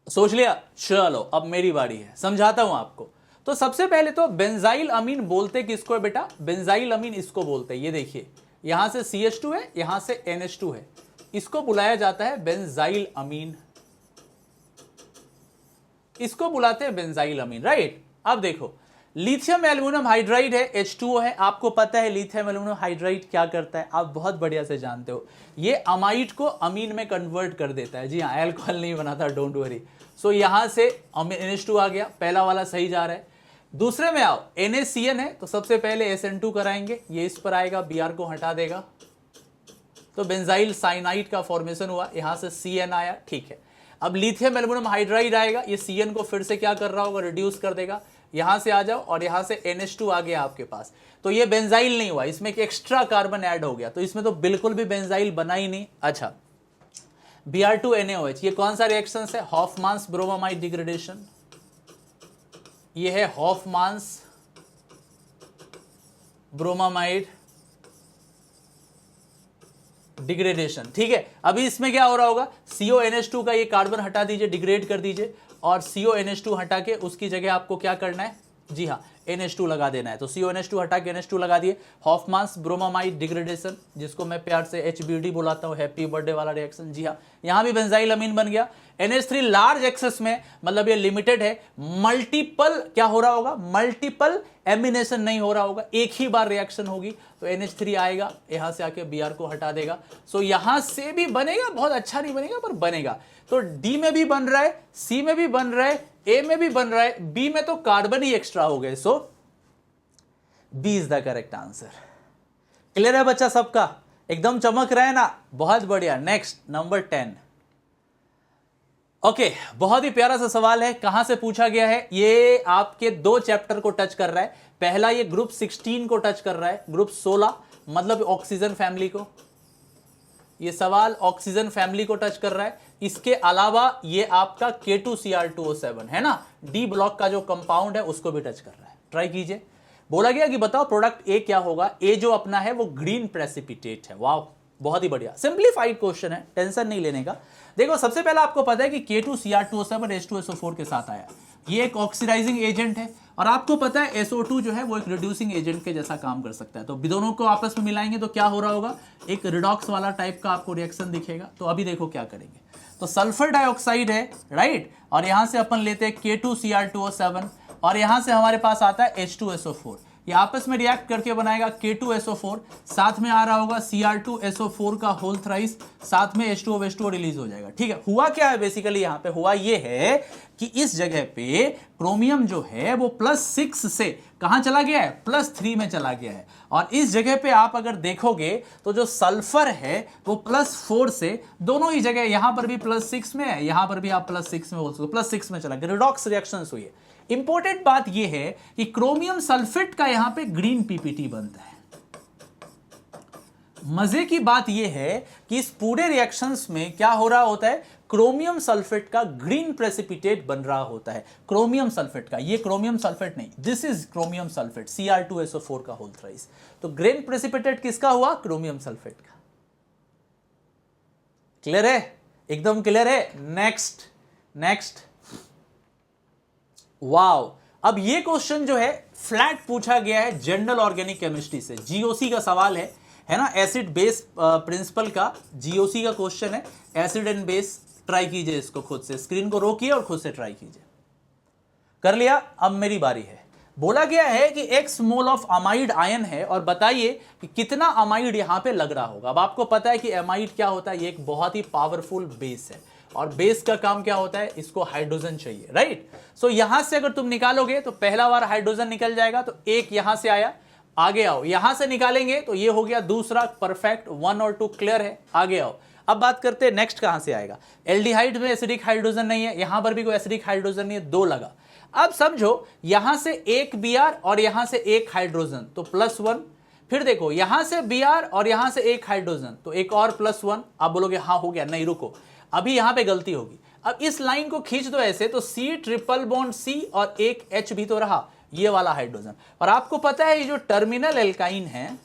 A: सोच लिया, चलो अब मेरी बारी है, समझाता हूं आपको। तो सबसे पहले तो बेंजाइल अमीन बोलते किसको है बेटा, बेंजाइल अमीन इसको बोलते हैं, ये देखिए यहां से CH2 है, यहां से NH2 है, इसको बुलाया जाता है बेंजाइल अमीन, इसको बुलाते हैं बेंजाइल अमीन, राइट। अब देखो लिथियम एल्यूमिनियम हाइड्राइड है, H2O है, आपको पता है लिथियम एल्यूमिनियम हाइड्राइड क्या करता है, आप बहुत बढ़िया से जानते हो, ये अमाइड को अमीन में कन्वर्ट कर देता है। जी हाँ, एल्कोहल नहीं बनाता, डोंट वरी। सो यहां से NH2 आ गया, पहला वाला सही जा रहा है। दूसरे में आओ, NaCN है, तो सबसे पहले SN2 कराएंगे, ये इस पर आएगा, Br को हटा देगा, तो बेंजाइल साइनाइड का फॉर्मेशन हुआ, यहां से CN आया, ठीक है। अब लिथियम एल्यूमिनियम हाइड्राइड आएगा, ये CN को फिर से क्या कर रहा होगा, रिड्यूस कर देगा, यहां से आ जाओ और यहां से NH2 आ गया आपके पास, तो ये बेंजाइल नहीं हुआ, इसमें एक एक्स्ट्रा कार्बन ऐड हो गया, तो इसमें तो बिल्कुल भी बेंजाइल बना ही नहीं। अच्छा, Br2NaOH, ये कौन सा रिएक्शन है, हॉफमान्स ब्रोमामाइड डिग्रेडेशन, ये है हॉफमान्स ब्रोमामाइड डिग्रेडेशन। ठीक है, अभी इसमें क्या हो रहा होगा, CONH2 का ये कार्बन हटा दीजिए, डिग्रेड कर दीजिए, और CONH2 हटा के उसकी जगह आपको क्या करना है, जी हाँ, NH2 लगा देना है। तो CONH2 हटा के NH2 लगा दिए, हॉफमान्स ब्रोमामाइड डिग्रेडेशन, जिसको मैं प्यार से HBD बुलाता हूँ, हैप्पी बर्थडे वाला रिएक्शन। जी हाँ, यहां भी बेंजाइल अमीन बन गया। NH3 लार्ज एक्सेस में, मतलब ये लिमिटेड है, मल्टीपल क्या हो रहा होगा, मल्टीपल एमिनेशन नहीं हो रहा होगा, एक ही बार रिएक्शन होगी, तो NH3 आएगा, यहां से आके Br को हटा देगा। सो यहां से भी बनेगा, बहुत अच्छा नहीं बनेगा पर बनेगा। तो D में भी बन रहा है, C में भी बन रहा है, A में भी बन रहा है, B में तो कार्बन ही एक्स्ट्रा हो गए। सो B is the correct answer. Clear है बच्चा सबका, एकदम चमक रहा है ना, बहुत बढ़िया। Next number 10। ओके, बहुत ही प्यारा सा सवाल है, कहां से पूछा गया है, ये आपके 2 चैप्टर को टच कर रहा है। पहला ये ग्रुप 16 को टच कर रहा है, ग्रुप 16 मतलब ऑक्सीजन फैमिली को, ये सवाल ऑक्सीजन फैमिली को टच कर रहा है। इसके अलावा ये आपका K2Cr2O7 है ना, डी ब्लॉक का जो कंपाउंड है उसको भी टच कर रहा है। ट्राई कीजिए। बोला गया कि बताओ प्रोडक्ट ए क्या होगा, ए जो अपना है वो ग्रीन प्रेसिपिटेट है। वाह, बहुत ही बढ़िया, सिंप्लीफाइड क्वेश्चन है, टेंशन नहीं लेने का। देखो सबसे पहले आपको पता है कि K2Cr2O7 H2SO4 के साथ आया, ये एक ऑक्सीडाइजिंग एजेंट है, और आपको पता है SO2 जो है वो एक रिड्यूसिंग एजेंट के जैसा काम कर सकता है। तो दोनों को आपस में मिलाएंगे तो क्या हो रहा होगा, एक रिडॉक्स वाला टाइप का आपको रिएक्शन दिखेगा। तो अभी देखो क्या करेंगे, तो सल्फर डाइऑक्साइड है, राइट, और यहां से अपन लेते हैं K2Cr2O7, और यहां से हमारे पास आता है H2SO4, ये आपस में रिएक्ट करके बनाएगा K2SO4, साथ में आ रहा होगा Cr2SO4 का होल थ्राइस, साथ में H2O रिलीज हो जाएगा। ठीक है, हुआ क्या है बेसिकली, यहां पे हुआ ये है कि इस जगह पे क्रोमियम जो है वो +6 से कहां चला गया है, +3 में चला गया है, और इस जगह पे आप अगर देखोगे तो जो सल्फर है वो +4 से, दोनों ही जगह, यहां पर भी +6 में है, यहां पर भी आप +6 में बोल सकते हो, +6 में चला गया, रिडॉक्स रिएक्शंस हुई है। इंपॉर्टेंट बात यह है कि क्रोमियम सल्फेट का यहां पे ग्रीन पीपीटी बनता है। मजे की बात यह है कि इस पूरे रिएक्शंस में क्या हो रहा होता है, क्रोमियम सल्फेट का ग्रीन प्रेसिपिटेट बन रहा होता है। क्रोमियम सल्फेट का, ये क्रोमियम सल्फेट नहीं, this is chromium sulphate, Cr2SO4 का होल थ्राइस। तो ग्रीन प्रेसिपिटेट किसका हुआ, क्रोमियम सल्फेट का। क्लियर है, एकदम क्लियर है। नेक्स्ट वाओ, अब ये क्वेश्चन जो है फ्लैट पूछा गया है जनरल ऑर्गेनिक केमिस्ट्री से, जीओसी का सवाल है ना, एसिड बेस प्रिंसिपल का जीओसी का क्वेश्चन है, एसिड एंड बेस। ट्राई कीजिए इसको खुद से, स्क्रीन को रोकिए और खुद से ट्राई कीजिए। कर लिया, अब मेरी बारी है। बोला गया है कि X mole of amide ion है, और बताइए कि कितना अमाइड यहां पे लग रहा होगा। अब आपको पता है कि अमाइड क्या होता है, ये एक बहुत ही पावरफुल बेस है, और बेस का काम क्या होता है, इसको हाइड्रोजन चाहिए, राइट। सो यहां से अगर तुम निकालोगे तो पहला बार हाइड्रोजन निकल जाएगा, तो एक यहां से आया, आगे आओ, यहां से निकालेंगे तो ये हो गया दूसरा, परफेक्ट, 1 और 2 क्लियर है, आगे आओ। अब बात करते हैं नेक्स्ट कहां से आएगा। एल्डिहाइड में एसिडिक हाइड्रोजन नहीं है, यहां पर भी कोई एसिडिक हाइड्रोजन नहीं है, 2 लगा। अब समझो यहां से एक Br और यहां से एक हाइड्रोजन, तो +1, फिर देखो यहां से Br और यहां से एक हाइड्रोजन, तो एक और +1। आप बोलोगे हाँ हो गया, नहीं रुको, अभी यहां पे गलती होगी। अब इस लाइन को खींच दो ऐसे, तो C ट्रिपल बॉन्ड C और एक H भी तो रहा, ये वाला हाइड्रोजन। और आपको पता है ये जो टर्मिनल एल्काइन है,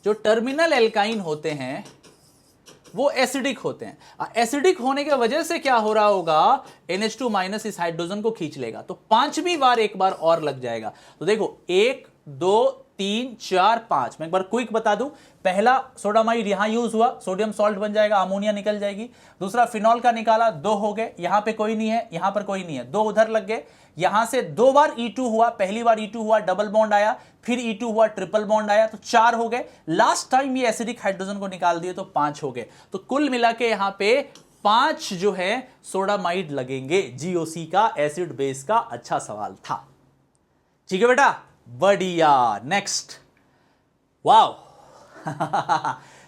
A: जो टर्मिनल एल्काइन होते हैं वो एसिडिक होते हैं। एसिडिक होने की वजह से क्या हो रहा होगा, NH2- इस हाइड्रोजन को खींच लेगा, तो 5वीं बार एक बार और लग जाएगा। तो देखो 1 2 3 4 5, मैं एक बार क्विक बता दूं। पहला सोडामाइड यहां यूज हुआ, सोडियम सॉल्ट बन जाएगा, अमोनिया निकल जाएगी। दूसरा फिनॉल का निकाला, 2 हो गए, यहां पे कोई नहीं है, यहां पर कोई नहीं है, 2 उधर लग गए। यहां से 2 बार E2 हुआ, पहली बार E2 हुआ, डबल बॉन्ड आया, फिर E2 हुआ, ट्रिपल बॉन्ड आया, तो 4 हो गए। लास्ट टाइम ये एसिडिक हाइड्रोजन को निकाल दिए तो 5 हो गए। तो कुल मिला के यहां पे 5 जो है सोडामाइड लगेंगे। जीओसी का एसिड बेस का अच्छा सवाल था, ठीक है बेटा, बढ़िया। नेक्स्ट, वाओ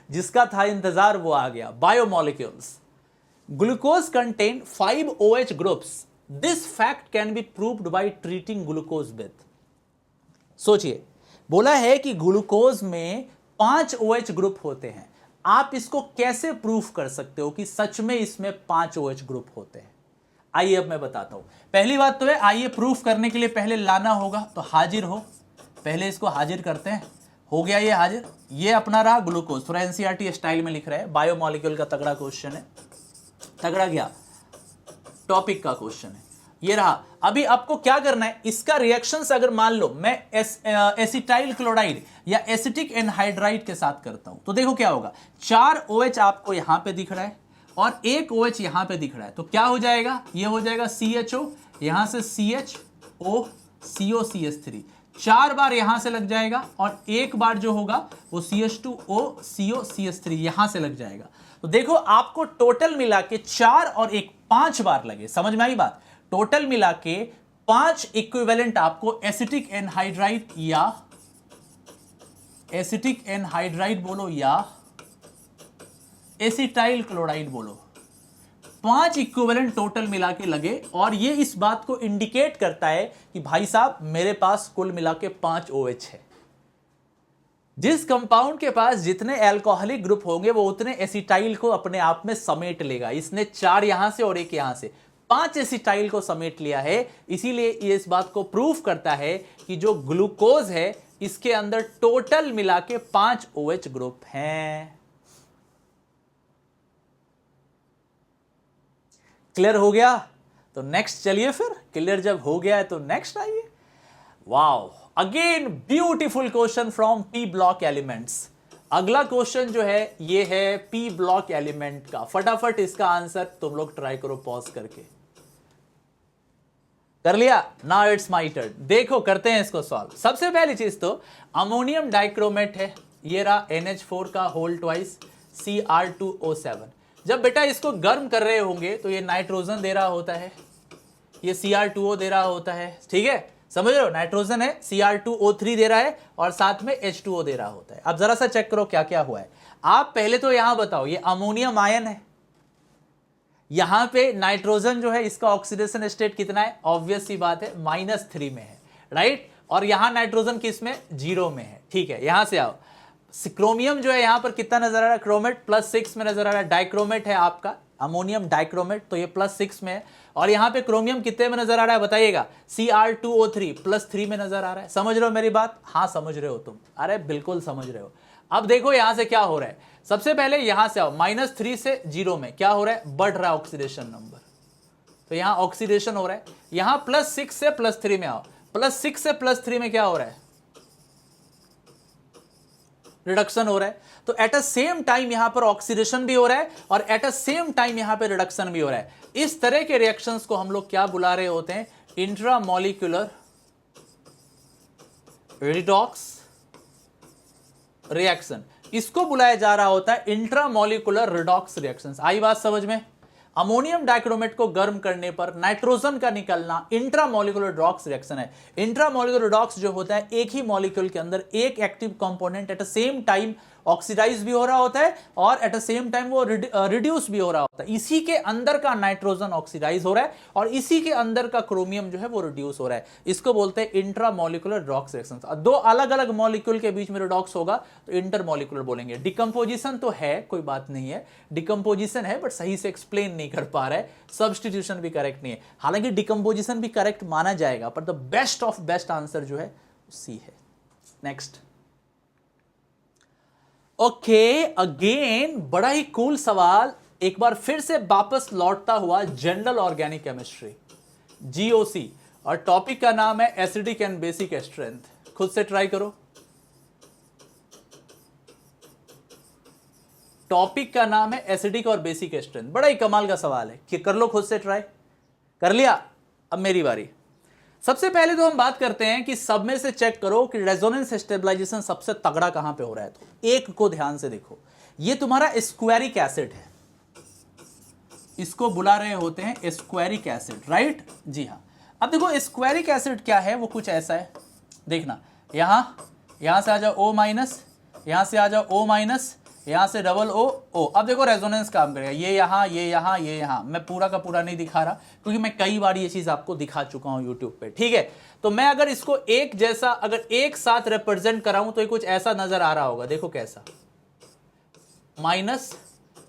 A: जिसका था इंतजार वो आ गया। Biomolecules, glucose contain 5 OH groups, this fact can be proved by treating glucose with. सोचिए, बोला है कि ग्लूकोज में 5 OH ग्रुप होते हैं। आप इसको कैसे प्रूफ कर सकते हो कि सच में इसमें 5 OH ग्रुप होते हैं? आइए अब मैं बताता हूं। पहली बात तो है, आइए प्रूफ करने के लिए पहले लाना होगा, तो हाजिर हो, पहले इसको हाजिर करते हैं। हो गया ये हाजिर, ये अपना रहा ग्लूकोज, थोड़ा एनसीईआरटी स्टाइल में लिख रहे हैं, बायोमोलिक्यूल का तगड़ा क्वेश्चन है, तगड़ा क्या टॉपिक का क्वेश्चन है, ये रहा। अभी आपको क्या करना है, इसका रिएक्शंस अगर मान लो मैं एसिटाइल क्लोराइड या एसिटिक एनहाइड्राइड के साथ करता हूं, तो देखो क्या होगा, 4 OH आपको यहां पे दिख रहा है और 1 OH यहां पे दिख रहा है, तो क्या हो जाएगा, ये हो जाएगा CHO, यहां से CHO COCH3, 4 बार यहां से लग जाएगा और एक बार जो होगा वो CH2O COCH3 यहां से लग जाएगा। तो देखो आपको टोटल मिला के 4 और 1 5 बार लगे, समझ में आई बात, टोटल मिला के 5 इक्विवेलेंट आपको एसिटिक एनहाइड्राइड या एसिटिक एनहाइड्राइड बोलो या एसिटाइल क्लोराइड बोलो, 5 इक्विवेलेंट टोटल मिला के लगे। और ये इस बात को इंडिकेट करता है कि भाई साहब मेरे पास कुल मिला के 5 OH है। जिस कंपाउंड के पास जितने अल्कोहलिक ग्रुप होंगे वो उतने एसिटाइल को अपने आप में समेट लेगा। इसने 4 यहां से और 1 यहां से, 5 एसिटाइल को समेट लिया है। इसीलिए ये इस बात को प्रूफ करता है कि जो ग्लूकोज है इसके अंदर टोटल मिला के 5 OH ग्रुप हैं। क्लियर हो गया? तो नेक्स्ट चलिए, फिर क्लियर जब हो गया है तो नेक्स्ट आइए। Wow, again beautiful question from P block elements. अगला क्वेश्चन जो है ये है पी ब्लॉक एलिमेंट का। फटाफट इसका आंसर तुम लोग ट्राई करो पॉज करके। कर लिया? Now it's my turn. देखो करते हैं इसको सॉल्व। सबसे पहली चीज तो अमोनियम डाइक्रोमेट है, ये रहा NH4 का होल ट्वाइस Cr2O7। जब बेटा इसको गर्म कर रहे होंगे तो ये नाइट्रोजन दे रहा होता है, ये Cr2O दे रहा होता है, ठीक है, समझ रहे हो, नाइट्रोजन है, Cr2O3 दे रहा है और साथ में H2O दे रहा होता है। अब जरा सा चेक करो क्या क्या हुआ है। आप पहले तो यहां बताओ, ये अमोनियम आयन है, यहां पे नाइट्रोजन जो है इसका ऑक्सीडेशन स्टेट कितना है, ऑब्वियस सी बात है -3 में है, राइट, और यहां नाइट्रोजन किस में, 0 में है, ठीक है। यहां से आओ, क्रोमियम जो है यहां पर कितना नजर आ रहा है, क्रोमेट +6 में नजर आ रहा है, डाइक्रोमेट है आपका अमोनियम डाइक्रोमेट, तो ये +6 में है। और यहां पे क्रोमियम कितने में नजर आ रहा है बताइएगा, Cr2O3 +3 में नजर आ रहा है। समझ रहे हो मेरी बात? हाँ समझ रहे हो तुम, अरे बिल्कुल समझ रहे हो। अब देखो यहां से क्या हो रहा है, सबसे पहले यहां से आओ, -3 से 0 में क्या हो रहा है, बढ़ रहा है ऑक्सीडेशन नंबर, तो यहां ऑक्सीडेशन हो रहा है। यहां +6 से +3 में आओ, +6 से +3 में क्या हो रहा है, रिडक्शन हो रहा है। तो एट अ सेम टाइम यहां पर ऑक्सीडेशन भी हो रहा है और एट अ सेम टाइम यहां पर रिडक्शन भी हो रहा है। इस तरह के रिएक्शंस को हम लोग क्या बुला रहे होते हैं, इंट्रामॉलिक्यूलर रिडॉक्स रिएक्शन, इसको बुलाया जा रहा होता है इंट्रामॉलिक्यूलर रिडॉक्स रिएक्शंस। आई बात समझ में? अमोनियम डाइक्रोमेट को गर्म करने पर नाइट्रोजन का निकलना इंट्रामॉलिक्यूलर रिडॉक्स रिएक्शन है। इंट्रामॉलिक्यूलर रिडॉक्स जो होता है, एक ही मॉलिक्यूल के अंदर एक active component at the same time oxidise भी हो रहा होता है और एट द सेम टाइम वो रिड्यूस भी हो रहा होता है। इसी के अंदर का नाइट्रोजन ऑक्सीडाइज हो रहा है और इसी के अंदर का क्रोमियम जो है वो रिड्यूस हो रहा है। इसको बोलते हैं इंट्रामॉलिक्यूलर रिडॉक्स रिएक्शंस। दो अलग अलग मॉलिक्यूल के बीच में रिडॉक्स होगा तो इंटरमॉलिक्यूलर बोलेंगे। डिकम्पोजिशन तो है, कोई बात नहीं है, डिकम्पोजिशन है, बट सही से एक्सप्लेन नहीं कर पा रहा है। सब्स्टिट्यूशन भी करेक्ट नहीं है, हालांकि डिकम्पोजिशन भी करेक्ट माना जाएगा, पर the best of best answer जो है सी है। नेक्स्ट। ओके, अगेन बड़ा ही कूल सवाल, एक बार फिर से वापस लौटता हुआ जनरल ऑर्गेनिक केमिस्ट्री GOC, और टॉपिक का नाम है एसिडिक एंड बेसिक स्ट्रेंथ। खुद से ट्राई करो, टॉपिक का नाम है एसिडिक और बेसिक स्ट्रेंथ। बड़ा ही कमाल का सवाल है कि कर लो खुद से ट्राई। कर लिया? अब मेरी बारी। सबसे पहले तो हम बात करते हैं कि सब में से चेक करो कि रेजोनेंस स्टेबलाइजेशन सबसे तगड़ा कहां पे हो रहा है। तो एक को ध्यान से देखो, ये तुम्हारा स्क्वेरिक एसिड है, इसको बुला रहे होते हैं स्क्वेरिक एसिड, राइट? जी हाँ। अब देखो स्क्वेरिक एसिड क्या है, वो कुछ ऐसा है, देखना, यहां से आ जाओ O-, यहां से आ जाओ O-, यहां से O। अब देखो रेजोनेंस काम करेगा, ये यहां, ये यहां, ये यहां। मैं पूरा का पूरा नहीं दिखा रहा क्योंकि मैं कई बार ये चीज आपको दिखा चुका हूं यूट्यूब पे, ठीक है। तो मैं अगर इसको एक जैसा अगर एक साथ रिप्रेजेंट कराऊं तो ये कुछ ऐसा नजर आ रहा होगा, देखो कैसा, माइनस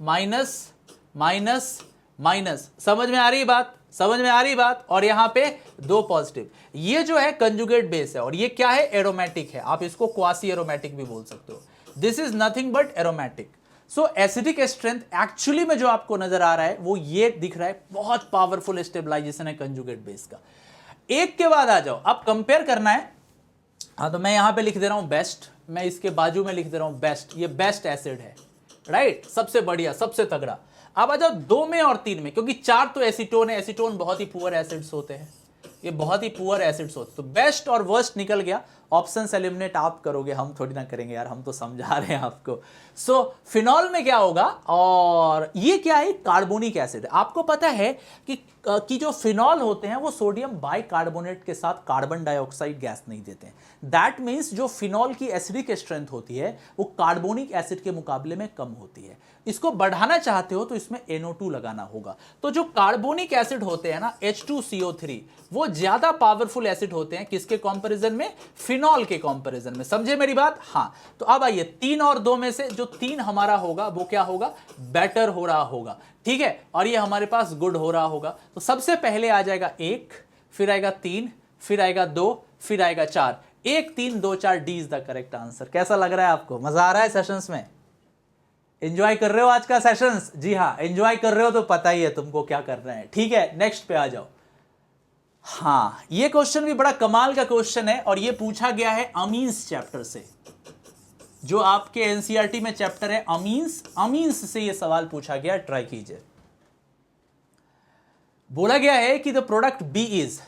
A: माइनस माइनस माइनस। समझ में आ रही बात? समझ में आ रही बात। और यहां पे 2 पॉजिटिव। ये जो है कंजुगेट बेस है और ये क्या है, एरोमेटिक है। आप इसको क्वासी एरोमेटिक भी बोल सकते हो। This is nothing but aromatic. So acidic strength actually में जो आपको नजर आ रहा है वो ये दिख रहा है, बहुत पावरफुल स्टेबलाइजेशन है कंजुगेट बेस का। एक के बाद आ जाओ, अब कंपेयर करना है। हाँ, तो मैं यहां पे लिख दे रहा हूं बेस्ट, मैं इसके बाजू में लिख दे रहा हूं बेस्ट। ये बेस्ट एसिड है, राइट, सबसे बढ़िया, सबसे तगड़ा। अब आ जाओ 2 में और 3 में, क्योंकि 4 तो एसीटोन है। एसीटोन बहुत ही पुअर एसिड्स होते हैं, ये बहुत ही पुअर एसिड्स होते हैं। तो बेस्ट और वर्स्ट निकल गया। ऑप्शन एलिमिनेट आप करोगे, हम थोड़ी ना करेंगे यार, हम तो समझा रहे हैं आपको। सो फिनॉल में क्या होगा, और ये क्या है, कार्बोनिक एसिड। आपको पता है कि जो फिनॉल होते हैं वो सोडियम बाइकार्बोनेट के साथ कार्बन डाइऑक्साइड गैस नहीं देते हैं। दैट मीन्स जो फिनॉल की एसिडिक स्ट्रेंथ होती है वो कार्बोनिक एसिड के मुकाबले में कम होती है। इसको बढ़ाना चाहते हो तो इसमें NO2 लगाना होगा। तो जो कार्बोनिक एसिड होते हैं ना, H2CO3, वो ज्यादा पावरफुल एसिड होते हैं किसके कंपैरिजन में, फिनॉल के कंपैरिजन में। समझे मेरी बात। हाँ, तो अब आइए 3 और 2 में से जो 3 हमारा होगा वो क्या होगा, बेटर हो रहा होगा, ठीक है, और ये हमारे पास गुड हो रहा होगा। तो सबसे पहले आ जाएगा 1, फिर आएगा 3, फिर आएगा 2, फिर आएगा 4। 1 3 2 4 D is the correct answer. कैसा लग रहा है आपको, मजा आ रहा है सेशंस में, एंजॉय कर रहे हो आज का सेशंस? जी हाँ, एंजॉय कर रहे हो तो पता ही है तुमको क्या करना है, ठीक है। नेक्स्ट पे आ जाओ। हाँ, ये क्वेश्चन भी बड़ा कमाल का क्वेश्चन है और ये पूछा गया है अमीन्स चैप्टर से, जो आपके एनसीईआरटी में चैप्टर है अमीन्स। अमीन्स से ये सवाल पूछा गया, ट्राई कीजिए। बोला गया है कि द प्रोडक्ट बी इज,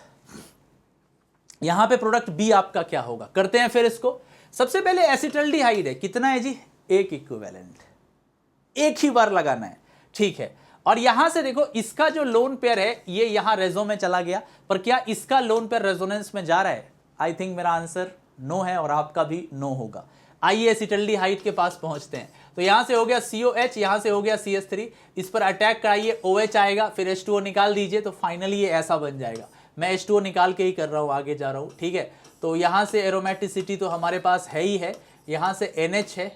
A: यहां पे प्रोडक्ट बी आपका क्या होगा, करते हैं फिर इसको। सबसे पहले एसिटल्डिहाइड है, कितना है जी, 1 इक्विवेलेंट, एक ही बार लगाना है, ठीक है। और यहां से देखो, इसका जो लोन पेयर है ये यहां रेजो में चला गया, पर क्या इसका लोन पेयर रेजोनेंस में जा रहा है? आई थिंक मेरा आंसर नो है और आपका भी नो होगा। आइए एसिटल्डिहाइड के पास पहुंचते हैं। तो यहां से हो गया COH, यहां से हो गया CH3, इस पर अटैक कराइए, OH आएगा, फिर H2O निकाल दीजिए, तो फाइनली ये ऐसा बन जाएगा। मैं H2O निकाल के ही कर रहा हूं, आगे जा रहा हूं, ठीक है। तो यहां से एरोमेटिसिटी तो हमारे पास है ही है, यहां से NH है,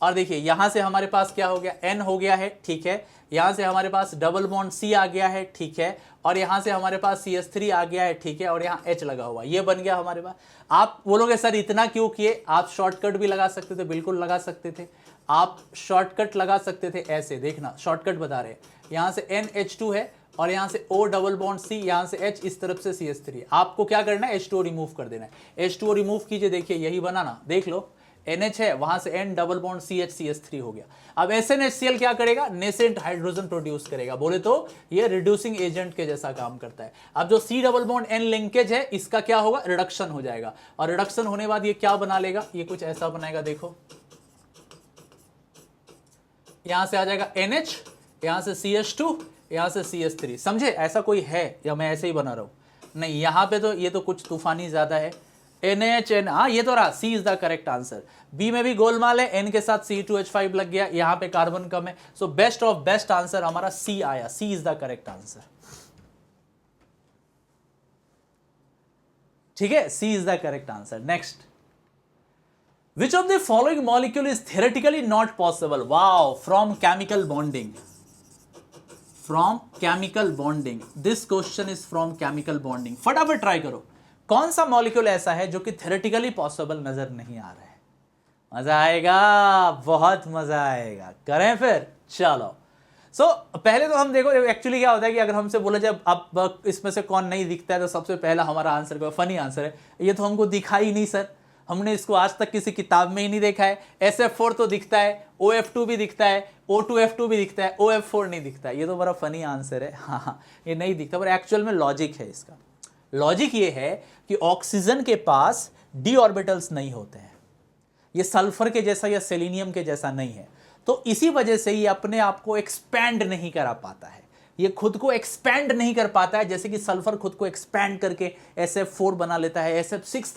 A: और देखिए यहां से हमारे पास क्या हो गया, N हो गया है, ठीक है। यहां से हमारे पास डबल बॉन्ड C आ गया है, ठीक है। और यहां से हमारे पास CH3 आ गया है, ठीक है। और यहां H लगा हुआ, ये बन गया हमारे पास। आप बोलोगे सर इतना क्यों किए, आप शॉर्टकट भी लगा सकते थे, बिल्कुल लगा सकते थे। आप शॉर्टकट लगा सकते थे ऐसे, देखना शॉर्टकट बता रहे हैं। यहां से NH2 है और यहां से O डबल बॉन्ड C, यहां से H, इस तरफ से CH3। आपको क्या करना है, H2O रिमूव कर देना है। H2O रिमूव कीजिए, देखिए यही बना ना, देख लो, NH है, वहां से N double bond CH, CH3 हो गया। अब SnHCl क्या करेगा, नेसेंट हाइड्रोजन प्रोड्यूस करेगा, बोले तो ये रिड्यूसिंग एजेंट के जैसा काम करता है। अब जो C double bond N linkage है, इसका क्या होगा, रिडक्शन हो जाएगा, और रिडक्शन होने बाद ये क्या बना लेगा, ये कुछ ऐसा बनाएगा, देखो यहां से आ जाएगा NH, यहां से CH2, यहां से CH3। समझे, ऐसा कोई है या मैं ऐसे ही बना रहा हूं? नहीं, यहां पे तो ये तो कुछ तूफानी ज्यादा है। NHN, हाँ ये तो रहा, C is the correct answer. B में भी गोलमाल है, N के साथ C2H5 लग गया, यहां पे कार्बन कम है। So best of best answer हमारा C आया, C is the correct answer, ठीक है, C is the correct answer. Next, which of the following molecule is theoretically not possible? Wow, from chemical bonding, from chemical bonding, this question is from chemical bonding. फटाफट try करो, कौन सा molecule ऐसा है जो कि थ्योरेटिकली पॉसिबल नजर नहीं आ रहा है? मजा आएगा, बहुत मजा आएगा, करें फिर, चलो। सो पहले तो हम देखो, एक्चुअली क्या होता है कि अगर हमसे बोला जाए अब इसमें से कौन नहीं दिखता है, तो सबसे पहला हमारा आंसर क्या, फनी आंसर है, ये तो हमको दिखा ही नहीं सर, हमने इसको आज तक किसी किताब में ही नहीं देखा है। SF4 तो दिखता है, OF2 भी दिखता है, O2F2 भी दिखता है, OF4 नहीं दिखता है। ये तो बड़ा फनी आंसर है, हाँ, ये नहीं दिखता, पर एक्चुअल में लॉजिक है इसका। लॉजिक ये है कि ऑक्सीजन के पास d ऑर्बिटल्स नहीं होते हैं, ये सल्फर के जैसा या सेलेनियम के जैसा नहीं है, तो इसी वजह से ये अपने आप को एक्सपैंड नहीं करा पाता है, ये खुद को एक्सपैंड नहीं कर पाता है, जैसे कि सल्फर खुद को एक्सपैंड करके SF4 बना लेता है, SF6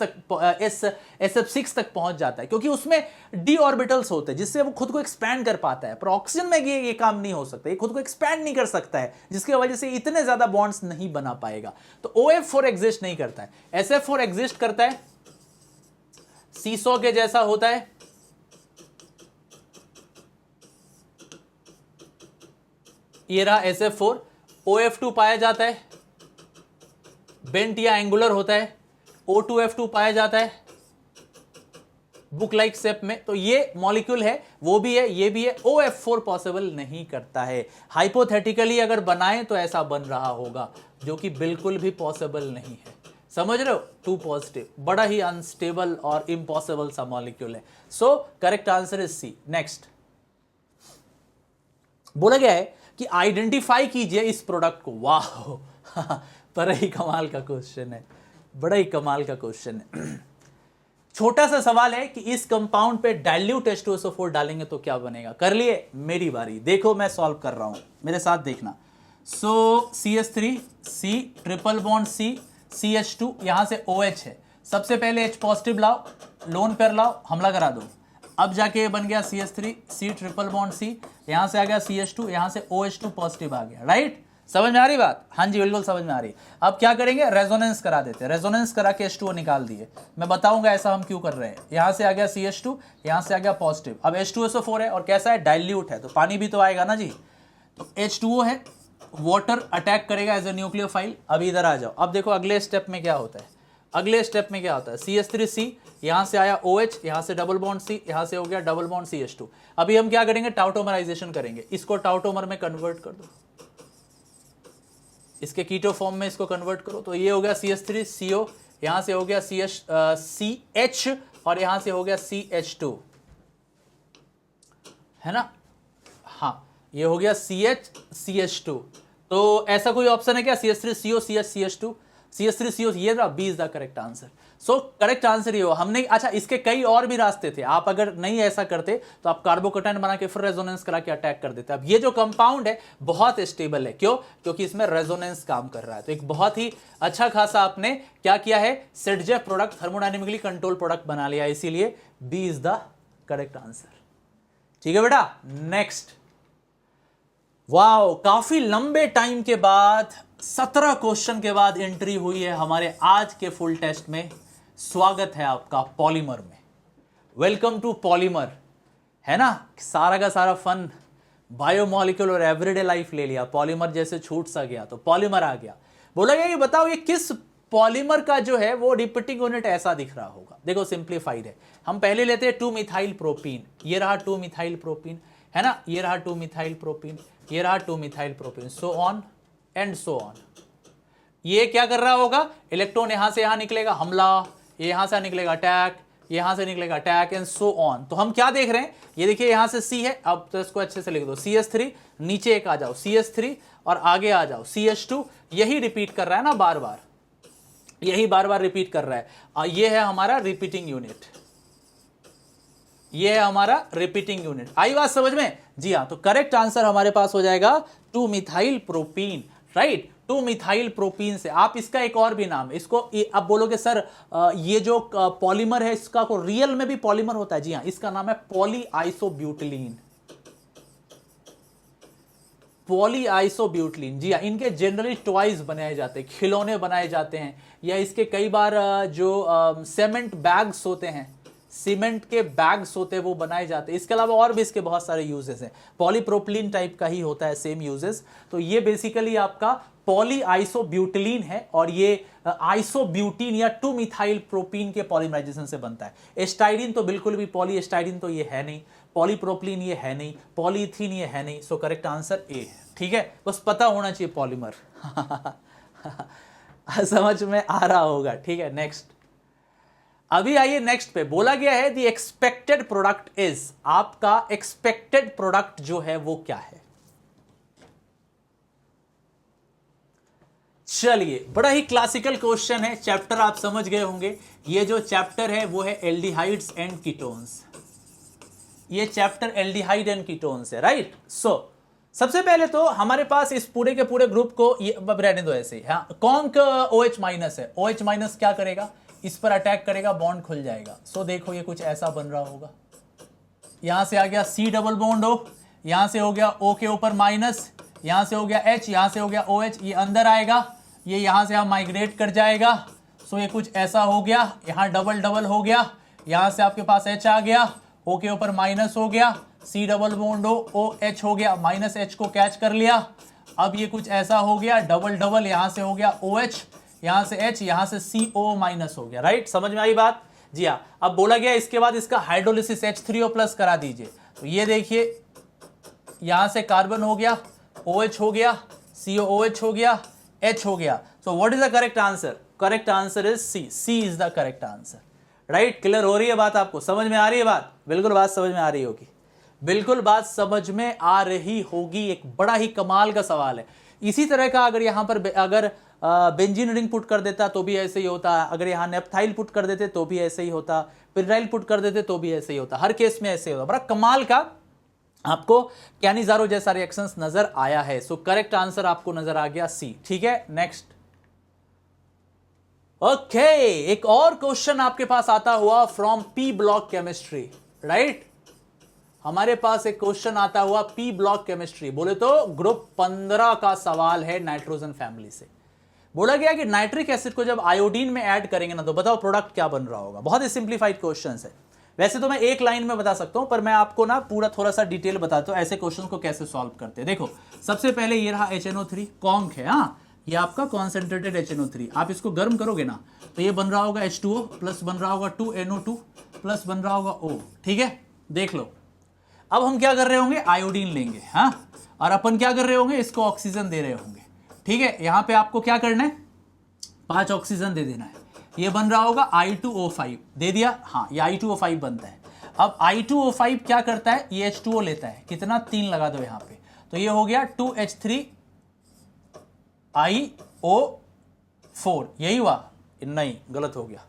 A: तक पहुंच जाता है, क्योंकि उसमें d ऑर्बिटल्स होते हैं जिससे वो खुद को एक्सपैंड कर पाता है। पर ऑक्सीजन में ये काम नहीं हो सकता, ये खुद को एक्सपैंड नहीं कर सकता है, जिसकी वजह से इतने ज्यादा बॉन्ड्स नहीं बना पाएगा। तो OF4 एग्जिस्ट नहीं करता है, SF4 एग्जिस्ट करता है, सीसॉ के जैसा होता है, ये रहा SF4, OF2 पाया जाता है, बेंट या एंगुलर होता है, O2F2 पाया जाता है बुक लाइक शेप में। तो ये मॉलिक्यूल है, वो भी है, ये भी है। OF4 पॉसिबल नहीं करता है। हाइपोथेटिकली अगर बनाए तो ऐसा बन रहा होगा, जो कि बिल्कुल भी पॉसिबल नहीं है। समझ रहे हो? 2 पॉजिटिव, बड़ा ही अनस्टेबल और इम्पॉसिबल सा मॉलिक्यूल है। So correct answer is C. Next बोला गया है कि आइडेंटिफाई कीजिए इस प्रोडक्ट को। वाह बड़ा ही कमाल का क्वेश्चन है, बड़ा ही कमाल का क्वेश्चन है। छोटा सा सवाल है कि इस कंपाउंड पे डाइल्यूट H2SO4 डालेंगे तो क्या बनेगा। कर लिए? मेरी बारी, देखो मैं सॉल्व कर रहा हूं, मेरे साथ देखना। सो CH3 C triple bond C CH2, यहां से OH है। सबसे पहले H पॉजिटिव लाओ, लोन पेयर लाओ, हमला करा दो। अब जाके बन गया CH3 C triple bond C, यहां से आ गया CH2, यहां से OH2 पॉजिटिव आ गया। राइट? समझ में आ रही बात? हाँ जी बिल्कुल समझ में आ रही। अब क्या करेंगे? रेजोनेंस करा देते हैं। रेजोनेंस करा के H2O निकाल दिए। मैं बताऊंगा ऐसा हम क्यों कर रहे हैं। यहां से आ गया CH2, यहां से आ गया पॉजिटिव। अब H2SO4 है और कैसा है? डाइल्यूट है, तो पानी भी तो आएगा ना जी। तो H2O है, वाटर अटैक करेगा एज ए न्यूक्लियोफाइल। अब इधर आ जाओ। अब देखो अगले स्टेप में क्या होता है। अगले स्टेप में क्या होता है? CH3C, यहां से आया OH, यहां से डबल बॉन्ड C, यहां से हो गया डबल बॉन्ड CH2। अभी हम क्या करेंगे? टाउटोमराइजेशन करेंगे। इसको टाउटोमर में कन्वर्ट कर दो, इसके कीटो फॉर्म में इसको कन्वर्ट करो। तो ये हो गया CH3CO, यहां से हो गया CH और यहां से हो गया CH2, है ना? हाँ, ये हो गया CH2। तो ऐसा कोई ऑप्शन है क्या? CH3CO CH2 CH3CO, ये रहा। B is the correct answer. So correct answer ये हो। हमने अच्छा इसके कई और भी रास्ते थे, आप अगर नहीं ऐसा करते तो आप कार्बोकैटायन बना के फिर रेजोनेंस करा के अटैक कर देते। अब ये जो कंपाउंड है बहुत स्टेबल है। क्यों? क्योंकि इसमें रेजोनेंस काम कर रहा है। तो एक बहुत ही अच्छा खासा आपने क्या किया है? सेटजेफ प्रोडक्ट, थर्मोडायनेमिकली कंट्रोल प्रोडक्ट बना लिया, इसीलिए B is the correct answer. ठीक है बेटा, नेक्स्ट। वाओ, काफी लंबे टाइम के बाद 17 क्वेश्चन के बाद एंट्री हुई है हमारे आज के फुल टेस्ट में। स्वागत है आपका पॉलीमर में। वेलकम टू पॉलीमर, है ना? सारा का सारा फन बायोमॉलिक्यूल और एवरीडे लाइफ ले लिया, पॉलीमर जैसे छूट सा गया तो पॉलीमर आ गया। बोला गया कि बताओ ये किस पॉलीमर का जो है वो रिपीटिंग यूनिट ऐसा दिख रहा होगा। देखो सिंप्लीफाइड है। हम पहले लेते हैं 2 मिथाइल प्रोपीन, ये रहा 2 मिथाइल प्रोपीन, है ना? ये रहा 2 मिथाइल प्रोपीन, ये रहा 2 methyl propene, so on and so on. ये क्या कर रहा होगा? इलेक्ट्रॉन यहां से यहां निकलेगा, हमला, ये यहां से निकलेगा अटैक, यहां से निकलेगा अटैक, एंड सो ऑन। तो हम क्या देख रहे हैं? ये देखिए यहां से C है, अब तो इसको अच्छे से लिख दो। CH3, नीचे एक आ जाओ CH3 और आगे आ जाओ CH2। यही रिपीट कर रहा है ना बार बार, यही बार बार रिपीट कर रहा है। और ये है हमारा रिपीटिंग यूनिट, ये है हमारा रिपीटिंग यूनिट। आई बात समझ में? जी हाँ। तो करेक्ट आंसर हमारे पास हो जाएगा 2 methyl propene. Right, 2 methyl propene से आप इसका एक और भी नाम है, इसको अब बोलोगे सर ये जो पॉलीमर है इसका को रियल में भी पॉलीमर होता है? जी हाँ, इसका नाम है पॉलीआइसोब्यूटिलीन। पॉलीआइसोब्यूटिलीन, जी हाँ। इनके जनरली टॉयज बनाए जाते हैं, खिलौने बनाए जाते हैं, या इसके कई बार जो सीमेंट बैग्स होते हैं, सीमेंट के बैग्स होते हैं वो बनाए जाते हैं। इसके अलावा और भी इसके बहुत सारे यूजेस हैं। पॉलीप्रोपिलीन टाइप का ही होता है, सेम यूजेस। तो ये बेसिकली आपका पॉलीआइसोब्यूटिलीन है और ये आइसोब्यूटीन या 2 मिथाइल प्रोपीन के पॉलीमराइजेशन से बनता है। एस्टाइडीन तो बिल्कुल भी, पॉलीएस्टाइडीन तो ये है नहीं, पॉलीप्रोपिलीन ये है नहीं, पॉलीथीन ये है नहीं। सो करेक्ट आंसर ए है। ठीक है, बस पता होना चाहिए पॉलीमर। समझ में आ रहा होगा। ठीक है, नेक्स्ट। अभी आइए नेक्स्ट पे। बोला गया है द एक्सपेक्टेड प्रोडक्ट इज, आपका एक्सपेक्टेड प्रोडक्ट जो है वो क्या है? चलिए, बड़ा ही क्लासिकल क्वेश्चन है। चैप्टर आप समझ गए होंगे। ये जो चैप्टर है वो है एल्डिहाइड्स एंड कीटोन्स। ये चैप्टर एल्डिहाइड एंड कीटोन्स है। राइट। सो सबसे पहले तो हमारे पास इस पूरे के पूरे ग्रुप को ये रहने दो ऐसे ही। हाँ, कॉन्क OH माइनस है। OH माइनस क्या करेगा? इस पर अटैक करेगा, बॉन्ड खुल जाएगा। सो देखो ये कुछ ऐसा बन रहा होगा। यहां से आ गया C डबल बॉन्ड O, यहां से हो गया O के ऊपर माइनस, यहां से हो गया H, यहां से हो गया OH, ये अंदर आएगा, ये यहां से यहां माइग्रेट कर जाएगा। सो ये कुछ ऐसा हो गया। यहां डबल डबल हो गया, यहां से आपके पास H आ गया, O के ऊपर माइनस हो गया, C double bond O, OH हो गया, माइनस H को कैच कर लिया, अब ये कुछ ऐसा हो गया, डबल डबल यहां से हो गया OH, यहां से H, यहां से CO माइनस हो गया, राइट? समझ में आई बात? जी हाँ। अब बोला गया इसके बाद इसका हाइड्रोलिसिस H3O प्लस करा दीजिए। तो ये देखिए यहां से कार्बन हो गया, OH हो गया, COOH हो गया, H हो गया। So what is the correct answer? Correct answer is C is the correct answer, right? Clear हो रही है बात आपको? समझ में आ रही है बात? बिल्कुल बात समझ में आ रही होगी, बिल्कुल बात समझ में आ रही होगी। एक बड़ा ही कमाल का सवाल है। इसी तरह का अगर यहां पर अगर बेंजीन रिंग पुट कर देता तो भी ऐसे ही होता, अगर यहां नेप्थाइल पुट कर देते तो भी ऐसे ही होता, पिराइल पुट कर देते तो भी ऐसे ही होता, हर केस में ऐसे ही होता। बड़ा कमाल का आपको कैनिजारो जैसा रिएक्शंस नजर आया है। सो करेक्ट आंसर आपको नजर आ गया सी, ठीक है? नेक्स्ट। ओके, एक और क्वेश्चन आपके पास आता हुआ from P block chemistry, right? हमारे पास एक क्वेश्चन आता हुआ पी ब्लॉक केमिस्ट्री, बोले तो ग्रुप 15 का सवाल है, नाइट्रोजन फैमिली से। बोला गया कि नाइट्रिक एसिड को जब आयोडीन में ऐड करेंगे ना तो बताओ प्रोडक्ट क्या बन रहा होगा। बहुत ही सिंप्लीफाइड क्वेश्चन है, वैसे तो मैं एक लाइन में बता सकता हूं, पर मैं आपको ना पूरा थोड़ा सा डिटेल बताता हूं ऐसे क्वेश्चन को कैसे सॉल्व करते हैं। देखो, सबसे पहले ये रहा HNO3 कॉन्क है, हाँ, ये आपका कॉन्सेंट्रेटेड HNO3। आप इसको गर्म करोगे ना तो ये बन रहा होगा H2O प्लस बन रहा होगा 2NO2 प्लस बन रहा होगा O, ठीक है? देख लो, अब हम क्या कर रहे होंगे, आयोडीन लेंगे, हाँ, और अपन क्या कर रहे होंगे, इसको ऑक्सीजन दे रहे होंगे, ठीक है? यहां पे आपको क्या करना है, 5 ऑक्सीजन दे देना है। ये बन रहा होगा I2O5, दे दिया, हाँ, ये I2O5 बनता है। अब I2O5 क्या करता है, ये H2O लेता है, कितना, 3 लगा दो यहां पे, तो ये हो गया 2H3IO4, यही हुआ? नहीं, गलत हो गया,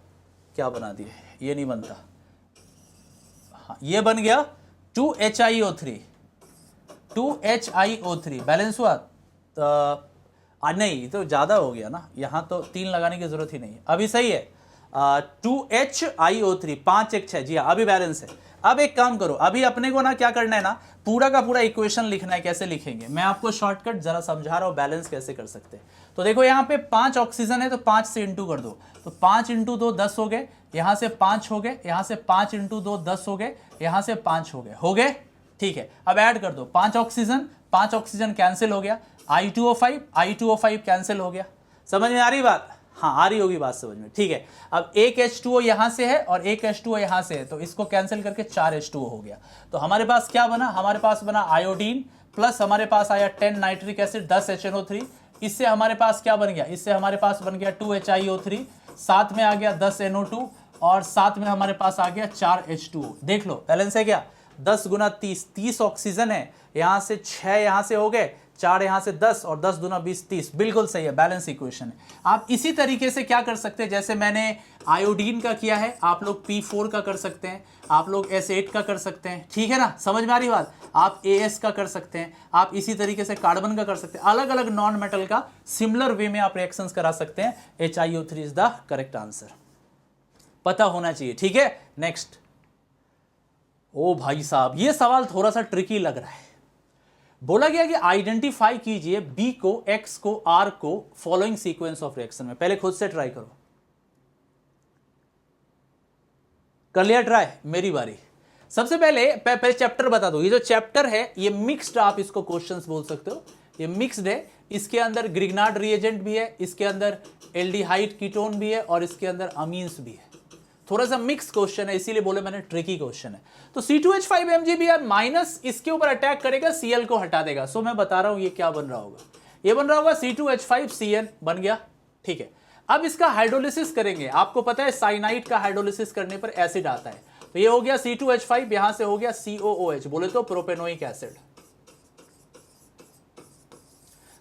A: क्या बना दिए, ये नहीं बनता, हाँ, ये बन गया 2HIO3, 2HIO3 बैलेंस हुआ? नहीं, तो ज्यादा हो गया ना, यहां तो 3 लगाने की जरूरत ही नहीं है, अभी सही है। 2HIO3, 5 1 6, जी हाँ, अभी बैलेंस है। अब एक काम करो, अभी अपने को ना क्या करना है ना, पूरा का पूरा इक्वेशन लिखना है। कैसे लिखेंगे, मैं आपको शॉर्टकट जरा समझा रहा हूं, बैलेंस कैसे कर सकते हैं। तो देखो, यहाँ पे 5 ऑक्सीजन है तो 5 से इंटू कर दो, तो 5 इंटू 2 10 हो गए, यहां से 5 हो गए, यहां से 5 इंटू 2 10 हो गए, यहां से 5 हो गए, ठीक है? अब ऐड कर दो, 5 ऑक्सीजन कैंसिल हो गया, I2O5 कैंसिल हो गया। समझ में आ रही बात? हाँ, आ रही होगी बात समझ में, ठीक है? अब एक H2O यहां से है और एक H2O यहां से है, तो इसको कैंसिल करके 4 H2O हो गया। तो हमारे पास क्या बना, हमारे पास बना आयोडीन प्लस हमारे पास आया 10 नाइट्रिक एसिड 10 HNO3। इससे हमारे पास क्या बन गया, इससे हमारे पास बन गया 2HIO3, साथ में आ गया 10 NO2 और साथ में हमारे पास आ गया 4 H2O। देख लो, बैलेंस है क्या? 10 गुना 30 ऑक्सीजन है, यहां से 6 यहां से हो गए, 4 यहां से 10 और 10 दूना 20 30, बिल्कुल सही है, बैलेंस इक्वेशन है। आप इसी तरीके से क्या कर सकते हैं, जैसे मैंने आयोडीन का किया है, आप लोग P4 का कर सकते हैं, आप लोग S8 का कर सकते हैं, ठीक है ना? समझ में आ रही बात? आप AS का कर सकते हैं, आप इसी तरीके से कार्बन का कर सकते हैं, अलग अलग नॉन मेटल का सिमिलर वे में आप रिएक्शंस करा सकते हैं। HIO3 is the correct answer, पता होना चाहिए, ठीक है? नेक्स्ट। ओ भाई साहब, ये सवाल थोड़ा सा ट्रिकी लग रहा है। बोला गया कि आइडेंटिफाई कीजिए B को, X को, R को फॉलोइंग सीक्वेंस ऑफ रिएक्शन में। पहले खुद से ट्राई करो, कर लिया ट्राई, मेरी बारी। सबसे पहले चैप्टर बता दो। ये जो चैप्टर है ये मिक्स्ड, आप इसको क्वेश्चंस बोल सकते हो, ये मिक्स्ड है। इसके अंदर ग्रिग्नार्ड रिएजेंट भी है, इसके अंदर एल्डिहाइड कीटोन भी है और इसके अंदर अमीन्स भी है। थोड़ा सा मिक्स क्वेश्चन है, इसीलिए बोले मैंने ट्रिकी क्वेश्चन है। तो C2H5MgBr माइनस इसके ऊपर अटैक करेगा, Cl को हटा देगा। सो मैं बता रहा हूं ये क्या बन रहा होगा, ये बन रहा होगा C2H5Cl बन गया, ठीक है? अब इसका हाइड्रोलिसिस करेंगे, आपको पता है साइनाइड का हाइड्रोलिसिस करने पर एसिड आता है, तो ये हो गया C2H5, यहां से हो गया COOH, बोले तो प्रोपेनोइक एसिड।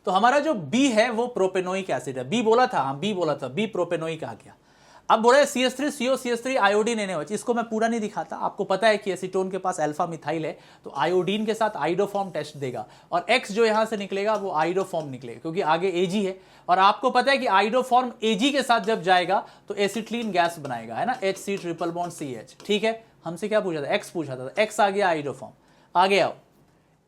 A: तो हमारा जो B है वो प्रोपेनोइक एसिड है। B बोला था, हाँ B बोला था, B प्रोपेनोइक आ गया। अब बोला CH3CO CH3 आयोडीन NaOH, इसको मैं पूरा नहीं दिखाता, आपको पता है कि एसीटोन के पास अल्फा मिथाइल है, तो आयोडीन के साथ आइडोफॉर्म टेस्ट देगा और X जो यहां से निकलेगा वो आइडोफॉर्म निकलेगा, क्योंकि आगे Ag है। और आपको पता है कि आइडोफॉर्म Ag के साथ जब जाएगा तो एसिटिलीन गैस बनाएगा, है ना, HC ट्रिपल बॉन्ड CH, ठीक है? हमसे क्या पूछा था, X पूछा था, X आ गया आइडोफॉर्म। आगे आओ,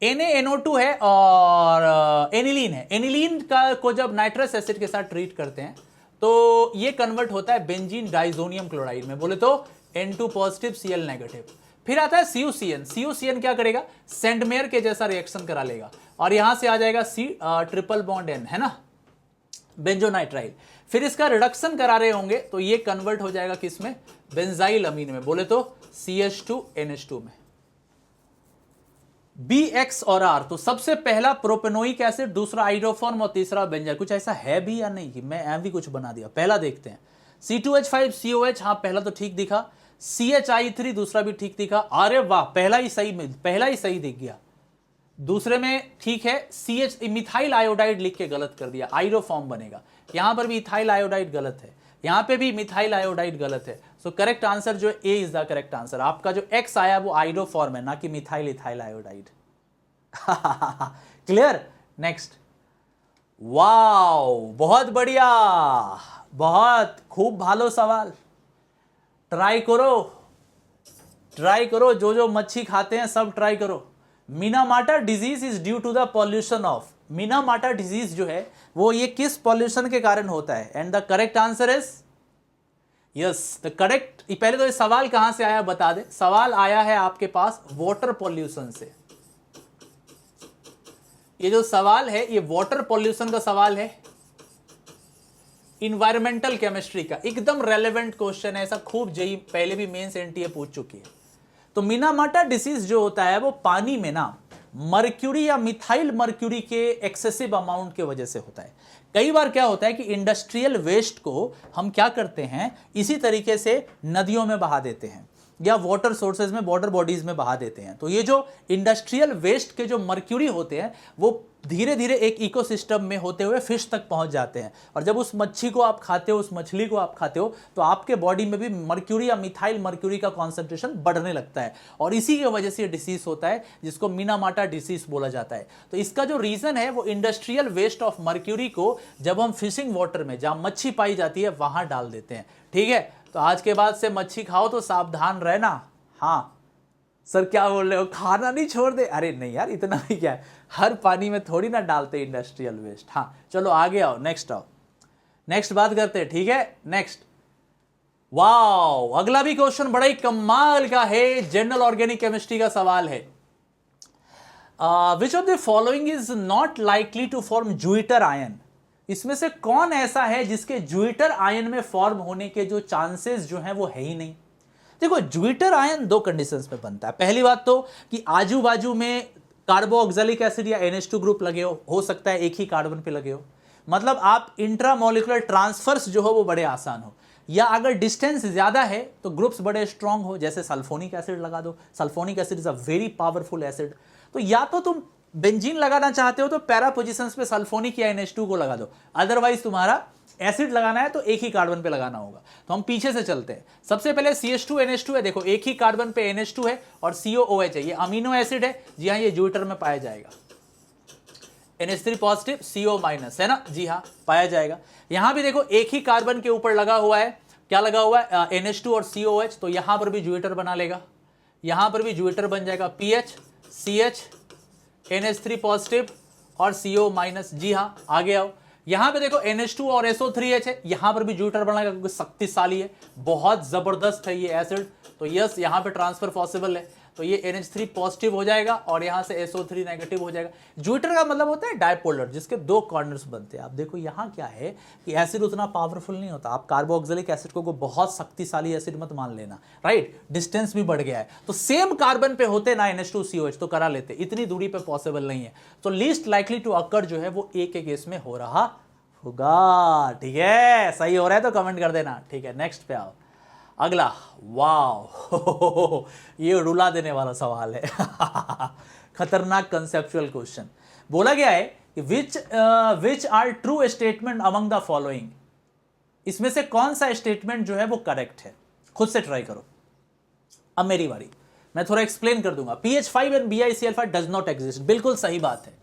A: NaNO2 है और एनिलीन है। एनिलीन का को जब नाइट्रस एसिड के साथ ट्रीट करते हैं तो ये कन्वर्ट होता है बेंजीन डाइजोनियम क्लोराइड में, बोले तो N2 पॉजिटिव Cl नेगेटिव। फिर आता है CuCN। CuCN क्या करेगा, सेंडमेयर के जैसा रिएक्शन करा लेगा और यहां से आ जाएगा C ट्रिपल बॉन्ड N, है ना, बेंजोनाइट्राइल। फिर इसका रिडक्शन करा रहे होंगे तो ये कन्वर्ट हो जाएगा किसमें, बेंजाइल अमीन में, बोले तो CH2NH2 में। BX और R, तो सबसे पहला प्रोपेनोइक एसिड, दूसरा आइडोफॉर्म और तीसरा बेंजाइल। कुछ ऐसा है भी या नहीं कि मैं भी कुछ बना दिया। पहला देखते हैं, C2H5COH, हाँ पहला तो ठीक दिखा। CHI3 दूसरा भी ठीक दिखा। अरे वाह, पहला ही सही दिख गया। दूसरे में ठीक है, CH मिथाइल आयोडाइड लिख के गलत कर दिया, आइडोफॉर्म बनेगा। यहां पर भी इथाइल आयोडाइड गलत है, यहां पे भी मिथाइल आयोडाइड गलत है। सो करेक्ट आंसर जो ए इज द करेक्ट आंसर। आपका जो एक्स आया वो आइडोफॉर्म है, ना कि methyl ethyl iodide. Clear. Next. Wow, बहुत बढ़िया, बहुत खूब भालो सवाल। ट्राई करो, जो मच्छी खाते हैं सब ट्राई करो। Minamata disease is due to the pollution of, Minamata disease जो है वो ये किस पॉल्यूशन के कारण होता है? And the correct answer is yes, the correct. पहले तो ये सवाल कहां से आया बता दे। सवाल आया है आपके पास वाटर पॉल्यूशन से। ये जो सवाल है ये वाटर पॉल्यूशन का सवाल है, इन्वायरमेंटल केमिस्ट्री का, एकदम रेलेवेंट क्वेश्चन है। ऐसा खूब जेई पहले भी मेंस एनटीए पूछ चुकी है। तो मिनामाटा डिसीज जो होता है वो पानी में ना मर्क्यूरी या मिथाइल मर्क्यूरी के एक्सेसिव अमाउंट की वजह से होता है। कई बार क्या होता है कि इंडस्ट्रियल वेस्ट को हम क्या करते हैं, इसी तरीके से नदियों में बहा देते हैं या वाटर सोर्सेज में, वाटर बॉडीज में बहा देते हैं। तो ये जो इंडस्ट्रियल वेस्ट के जो मर्क्यूरी होते हैं वो धीरे धीरे एक इकोसिस्टम में होते हुए फिश तक पहुंच जाते हैं, और जब उस मच्छी को आप खाते हो, उस मछली को आप खाते हो, तो आपके बॉडी में भी मर्क्यूरी या मिथाइल मर्क्यूरी का कॉन्सेंट्रेशन बढ़ने लगता है, और इसी की वजह से ये डिसीज होता है जिसको मिनामाटा डिसीज बोला जाता है। तो इसका जो रीजन है वो इंडस्ट्रियल वेस्ट ऑफ मर्क्यूरी को जब हम फिशिंग वाटर में जहां मच्छी पाई जाती है वहां डाल देते हैं। ठीक है, तो आज के बाद से मच्छी खाओ तो सावधान रहना। हाँ सर क्या बोल रहे हो, खाना नहीं छोड़ दे? अरे नहीं यार, इतना भी क्या है, हर पानी में थोड़ी ना डालते इंडस्ट्रियल वेस्ट। हाँ चलो आगे आओ, नेक्स्ट आओ, नेक्स्ट बात करते हैं। ठीक है, नेक्स्ट। वाओ, अगला भी क्वेश्चन बड़ा ही कमाल का है, जनरल ऑर्गेनिक केमिस्ट्री का सवाल है। Which of the following is not likely to form zwitterion? इसमें से कौन ऐसा है जिसके ज्यूइटर आयन में फॉर्म होने के जो चांसेस जो हैं वो है ही नहीं? देखो, ज्यूइटर आयन दो कंडीशंस में बनता है। पहली बात तो कि आजू बाजू में कार्बोक्सिलिक एसिड या NH2 ग्रुप लगे हो सकता है एक ही कार्बन पे लगे हो, मतलब आप इंट्रामोलिकुलर ट्रांसफर्स जो हो वो बड़े आसान हो, या अगर डिस्टेंस ज्यादा है तो ग्रुप्स बड़े स्ट्रांग हो, जैसे सल्फोनिक एसिड लगा दो। Sulphonic acid is a very powerful acid. तो या तो तुम बेंजीन लगाना चाहते हो तो पैरा पोजीशंस पे सल्फोनिक या NH2 को लगा दो, अदरवाइज तुम्हारा एसिड लगाना है तो एक ही कार्बन पे लगाना होगा। तो हम पीछे से चलते हैं। सबसे पहले CH2NH2 है, देखो एक ही कार्बन पे NH2 है और COOH है, ये अमीनो एसिड है। जी हाँ, ये ज्यूइटर में पाया जाएगा। NH3 पॉजिटिव CO माइनस है ना, जी हाँ पाया जाएगा। यहां भी देखो एक ही कार्बन के ऊपर लगा हुआ है, क्या लगा हुआ है, NH2 और COH, तो यहां पर भी ज्यूइटर बना लेगा, यहां पर भी ज्यूइटर बन जाएगा। PH CH NH3 पॉजिटिव और CO माइनस, जी हाँ आगे आओ। यहां पे देखो NH2 और SO3H है, यहां पर भी ज्यूइटर बनाएगा क्योंकि शक्तिशाली है, बहुत जबरदस्त है ये एसिड। तो यस, यहां पे ट्रांसफर पॉसिबल है, तो ये NH3 पॉजिटिव हो जाएगा और यहां से SO3 नेगेटिव हो जाएगा। ज्यूइटर का मतलब होता है डायपोलर, जिसके दो कॉर्नर्स बनते हैं। आप देखो यहां क्या है कि एसिड उतना पावरफुल नहीं होता, आप कार्बोक्सिलिक एसिड को बहुत शक्तिशाली एसिड मत मान लेना, राइट, डिस्टेंस भी बढ़ गया है। तो सेम कार्बन पे होते ना NH2COH तो करा लेते, इतनी दूरी पे पॉसिबल नहीं है। तो लीस्ट लाइकली टू अकर जो है वो ए के केस में हो रहा होगा। ठीक है, सही हो रहा है तो कमेंट कर देना। ठीक है, नेक्स्ट पे आओ, अगला। वाओ ये रुला देने वाला सवाल है। खतरनाक कंसेप्चुअल क्वेश्चन। बोला गया है कि which are true statement among the following? इसमें से कौन सा स्टेटमेंट जो है वो करेक्ट है? खुद से ट्राई करो। अब मेरी बारी, मैं थोड़ा एक्सप्लेन कर दूंगा। PH5 and BiCl5 does not exist, बिल्कुल सही बात है।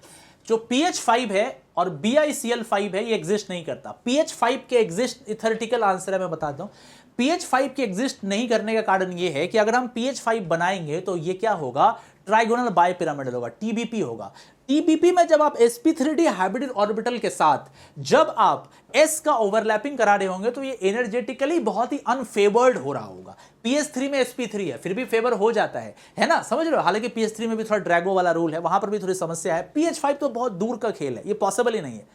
A: जो PH5 है और BiCl5 है ये एग्जिस्ट नहीं करता। PH5 के एग्जिस्ट थ्योरेटिकल आंसर है, मैं बताता हूं। PH5 के एग्जिस्ट नहीं करने का कारण ये है कि अगर हम PH5 बनाएंगे तो ये क्या होगा, ट्राइगोनल बाइपिरामिडल होगा, टीबीपी होगा। टीबीपी में जब आप sp3d हाइब्रिड ऑर्बिटल के साथ जब आप s का ओवरलैपिंग करा रहे होंगे तो ये एनर्जेटिकली बहुत ही अनफेवर्ड हो रहा होगा। ph3 में sp3 है, फिर भी फेवर हो जाता है ना, समझ रहे हो। हालांकि ph3 में भी थोड़ा ड्रैगो वाला रूल है, वहां पर भी थोड़ी समस्या है। ph5 तो बहुत दूर का खेल है, ये पॉसिबल ही नहीं है।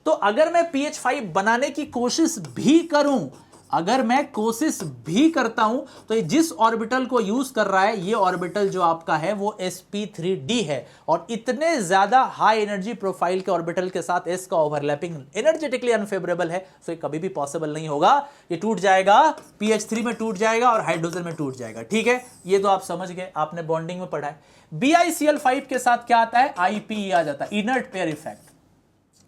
A: तो अगर मैं ph5 बनाने की कोशिश भी करूं, अगर मैं कोशिश भी करता हूं, तो ये जिस ऑर्बिटल को यूज कर रहा है, ये ऑर्बिटल जो आपका है वो sp3d है, और इतने ज्यादा हाई एनर्जी प्रोफाइल के ऑर्बिटल के साथ s का ओवरलैपिंग एनर्जेटिकली अनफेवरेबल है, तो ये कभी भी पॉसिबल नहीं होगा। ये टूट जाएगा, ph3 में टूट जाएगा और हाइड्रोजन में टूट जाएगा। ठीक है, ये तो आप समझ गए, आपने बॉन्डिंग में पढ़ा है। BiCl5 के साथ क्या आता है, IPE आ जाता है, इनर्ट पेयर इफेक्ट।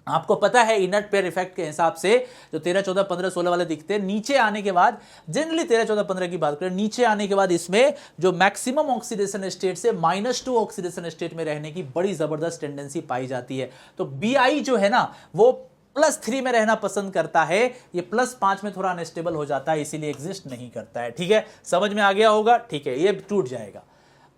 A: आपको पता है इनर्ट पेयर इफेक्ट के हिसाब से जो 13, 14, 15, 16 वाले दिखते हैं, नीचे आने के बाद, जनरली 13, 14, 15 की बात करें, नीचे आने के बाद इसमें जो मैक्सिमम ऑक्सीडेशन स्टेट से -2 ऑक्सीडेशन स्टेट में रहने की बड़ी जबरदस्त टेंडेंसी पाई जाती है। तो Bi जो है ना वो +3 में रहना पसंद करता है, ये +5 में थोड़ा अनस्टेबल हो जाता है, इसीलिए एग्जिस्ट नहीं करता है। ठीक है, समझ में आ गया होगा। ठीक है, ये टूट जाएगा।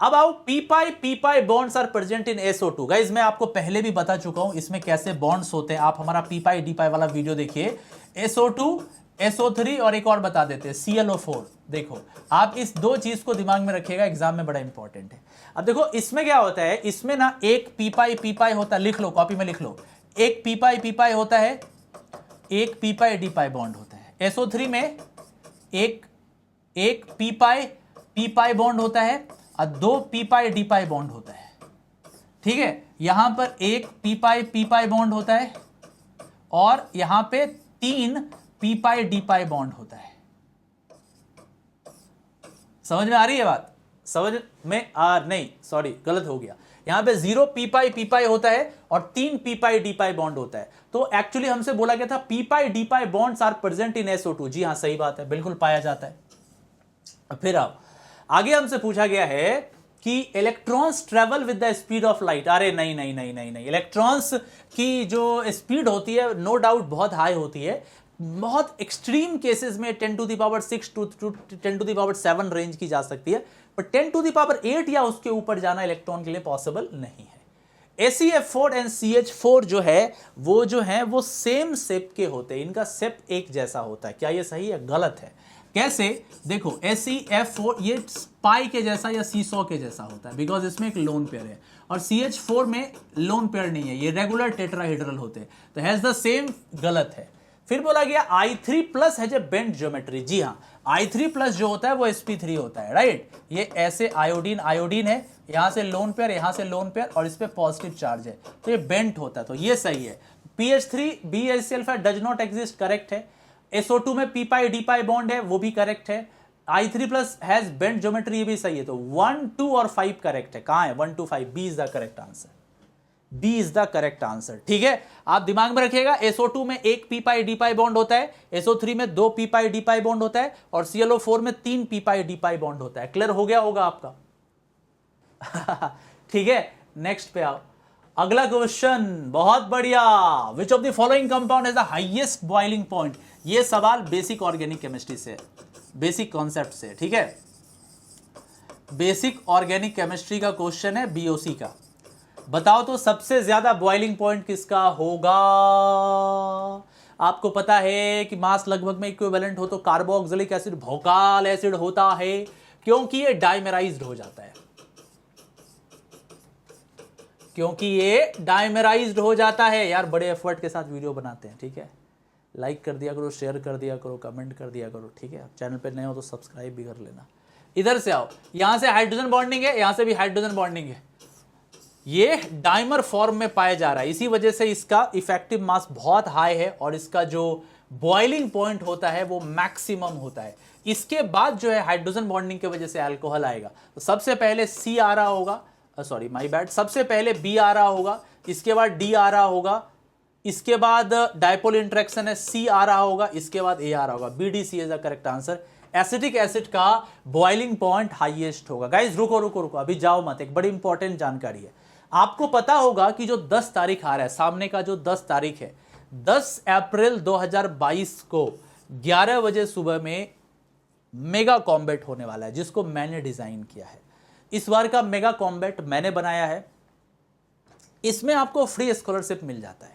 A: अब आओ p-pi bonds are present in SO2। Guys मैं आपको पहले भी बता चुका हूं इसमें कैसे बॉन्ड्स होते हैं, आप हमारा p-pi d-pi वाला वीडियो देखिए। SO2, SO3 और एक और बता देते हैं ClO4। देखो आप इस दो चीज को दिमाग में रखिएगा, एग्जाम में बड़ा इंपॉर्टेंट है। अब देखो इसमें क्या होता है, इसमें ना एक p-pi होता है, लिख लो कॉपी में लिख लो, एक p-pi होता है, एक p-pi d-pi बॉन्ड होता है। SO3 में एक p-pi बॉन्ड होता है और 2 p-pi d-pi बॉन्ड होता है। ठीक है, यहां पर एक p-pi बॉन्ड होता है और यहां पे 3 p-pi d-pi बॉन्ड होता है। समझ में आ रही है बात? समझ में नहीं, सॉरी गलत हो गया, यहां पे 0 p-pi होता है और 3 p-pi d-pi बॉन्ड होता है। तो एक्चुअली हमसे बोला गया था p-pi d-pi bonds are present in SO2। जी हां, सही बात है, बिल्कुल पाया जाता है। फिर आप आगे हमसे पूछा गया है कि electrons travel with the speed of light. अरे नहीं, इलेक्ट्रॉन्स की जो स्पीड होती है नो डाउट बहुत हाई होती है, बहुत एक्सट्रीम केसेस में 10⁶ टू 10⁷ रेंज की जा सकती है, पर 10⁸ या उसके ऊपर जाना इलेक्ट्रॉन के लिए पॉसिबल नहीं है। ACF4 एंड CH4 जो है वो सेम शेप के होते हैं, इनका शेप एक जैसा होता है। क्या ये सही है, गलत है? कैसे? देखो ACF4 ये पाई के जैसा या सीसॉ के जैसा होता है, बिकॉज इसमें एक लोन पेयर है, और CH4 में लोन पेयर नहीं है, ये रेगुलर टेट्राहेड्रल होते हैं, तो हैज द सेम, गलत है। फिर बोला गया I3+ है जो बेंट ज्योमेट्री। जी हाँ, I3+ जो होता है वो sp3 होता है, राइट। ये ऐसे आयोडीन है, यहां से लोन पेयर और इस पे पॉजिटिव चार्ज है, तो ये बेंट होता है, तो ये सही है। PH3 BiCl5 does not exist, correct है। SO2 में p-pi d-pi बॉन्ड है, वो भी करेक्ट है। I3+ हैज बेंट ज्योमेट्री, ये भी सही है। तो 1, 2 और 5 करेक्ट है। कहां है 1, 2, 5? B is the correct answer, B is the correct answer. ठीक है, आप दिमाग में रखिएगा, SO2 में एक p-pi d-pi बॉन्ड होता है, SO3 में 2 p-pi d-pi बॉन्ड होता है, और ClO4 में 3 p-pi d-pi बॉन्ड होता है। क्लियर हो गया होगा आपका? ठीक है, नेक्स्ट पे आओ। अगला क्वेश्चन, बहुत बढ़िया। विच of the following compound has the highest boiling point? ये सवाल बेसिक ऑर्गेनिक केमिस्ट्री से, बेसिक कॉन्सेप्ट से। ठीक है, बेसिक ऑर्गेनिक केमिस्ट्री का क्वेश्चन है, BOC का। बताओ तो सबसे ज्यादा बॉइलिंग पॉइंट किसका होगा? आपको पता है कि मास लगभग में इक्विवेलेंट हो तो कार्बोक्सिलिक एसिड भोकाल एसिड होता है, क्योंकि ये डाइमेराइज्ड हो जाता है, क्योंकि ये डाइमेराइज्ड हो जाता है। यार बड़े एफर्ट के साथ वीडियो बनाते हैं, ठीक है। लाइक कर दिया करो, शेयर कर दिया करो, कमेंट कर दिया करो, ठीक है। चैनल पे नए हो तो सब्सक्राइब भी कर लेना। इधर से आओ, यहां से हाइड्रोजन बॉन्डिंग है, यहां से भी हाइड्रोजन बॉन्डिंग है, ये डाइमर फॉर्म में पाया जा रहा है, इसी वजह से इसका इफेक्टिव मास बहुत हाई है और इसका जो बॉइलिंग पॉइंट होता है वो मैक्सिमम होता है। इसके बाद जो है हाइड्रोजन बॉन्डिंग की वजह से अल्कोहल आएगा, तो सबसे पहले C आ रहा होगा, सॉरी माय बैड, सबसे पहले B आ रहा होगा, इसके बाद D आ रहा होगा, इसके बाद डाइपोल इंटरेक्शन है, C आ रहा होगा, इसके बाद A आ रहा होगा। BDC is the correct answer. Acetic acid का बॉइलिंग पॉइंट हाईएस्ट होगा। गाइस रुको रुको रुको, अभी जाओ मत, एक बड़ी इंपॉर्टेंट जानकारी है। आपको पता होगा कि जो 10 तारीख आ रहा है, सामने का जो 10 तारीख है, 10 अप्रैल 2022 को 11 बजे सुबह में मेगा कॉम्बैट होने वाला है, जिसको मैंने डिजाइन किया है। इस बार का मेगा कॉम्बैट मैंने बनाया है, इसमें आपको फ्री स्कॉलरशिप मिल जाता है।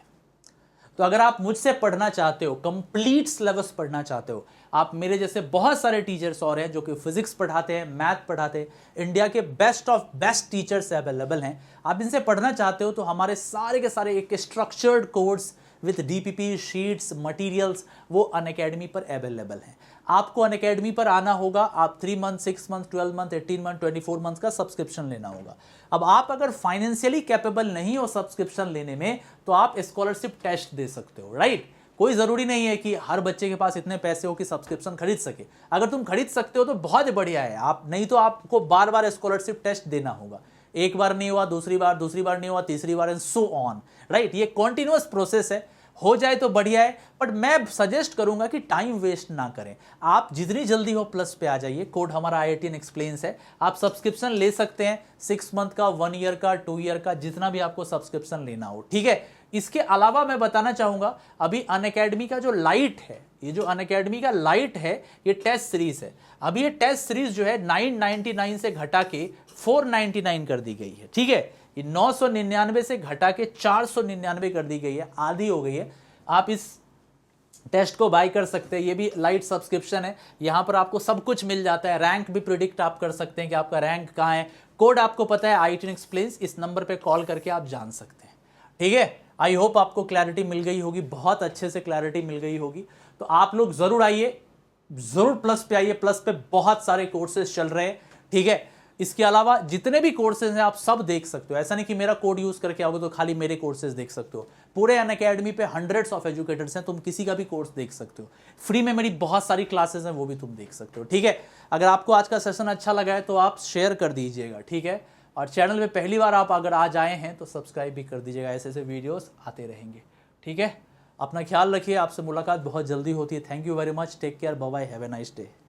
A: तो अगर आप मुझसे पढ़ना चाहते हो, कंप्लीट सिलेबस पढ़ना चाहते हो, आप मेरे जैसे बहुत सारे टीचर्स और हैं जो कि फिजिक्स पढ़ाते हैं, मैथ पढ़ाते हैं, इंडिया के best of best teachers available हैं, आप इनसे पढ़ना चाहते हो तो हमारे सारे के सारे एक structured course with DPP sheets materials वो अनअकैडमी पर अवेलेबल हैं। आपको अनअकैडमी पर आना होगा, आप 3 month, 6 month, 12 month, 18 month, 24 month का सब्सक्रिप्शन लेना होगा। अब आप अगर फाइनेंशियली कैपेबल नहीं हो सब्सक्रिप्शन लेने में तो आप स्कॉलरशिप टेस्ट दे सकते हो, राइट। कोई जरूरी नहीं है कि हर बच्चे के पास इतने पैसे हो कि सब्सक्रिप्शन खरीद सके। अगर तुम खरीद सकते हो तो बहुत बढ़िया है, आप नहीं तो आपको बार बार स्कॉलरशिप टेस्ट देना होगा। एक बार नहीं हुआ, दूसरी बार नहीं हुआ, तीसरी बार एंड सो ऑन, राइट। ये कॉन्टिन्यूअस प्रोसेस है, हो जाए तो बढ़िया है, बट मैं सजेस्ट करूंगा कि टाइम वेस्ट ना करें। आप जितनी जल्दी हो प्लस पे आ जाइए। कोड हमारा IITian एक्सप्लेन्स है, आप सब्सक्रिप्शन ले सकते हैं 6 मंथ का, 1 ईयर का, 2 ईयर का, जितना भी आपको सब्सक्रिप्शन लेना हो, ठीक है। इसके अलावा मैं बताना चाहूंगा अभी अनअकैडमी का जो लाइट है, ये जो अनअकैडमी का लाइट है ये टेस्ट सीरीज है। अभी ये टेस्ट सीरीज जो है 999 से घटा के 499 कर दी गई है, ठीक है। ये 999 से घटा के 499 कर दी गई है, आधी हो गई है। आप इस टेस्ट को बाय कर सकते हैं, ये भी लाइट सब्सक्रिप्शन है। यहां पर आपको सब कुछ मिल जाता है, रैंक भी प्रिडिक्ट आप कर सकते हैं कि आपका रैंक कहां है। कोड आपको पता है IITian एक्सप्लेन्स, इस नंबर पे कॉल करके आप जान सकते हैं, ठीक है। आई होप आपको क्लैरिटी मिल गई होगी, बहुत अच्छे से क्लैरिटी मिल गई होगी। तो आप लोग जरूर आइए, जरूर प्लस पे आइए। प्लस पे बहुत सारे कोर्सेज चल रहे हैं, ठीक है। इसके अलावा जितने भी कोर्सेज हैं आप सब देख सकते हो। ऐसा नहीं कि मेरा कोड यूज करके आओगे तो खाली मेरे कोर्सेज देख सकते हो। पूरे अनअकैडमी पे हंड्रेड्स ऑफ एजुकेटर्स हैं, तुम किसी का भी कोर्स देख सकते हो। फ्री में मेरी बहुत सारी क्लासेस हैं, वो भी तुम देख सकते हो, ठीक है। अगर आपको आज का सेशन अच्छा लगा है तो आप शेयर कर दीजिएगा, ठीक है। और चैनल में पहली बार आप अगर आज आए हैं तो सब्सक्राइब भी कर दीजिएगा, ऐसे ऐसे वीडियोस आते रहेंगे, ठीक है। अपना ख्याल रखिए, आपसे मुलाकात बहुत जल्दी होती है। Thank you very much, take care, bye bye, have a nice day.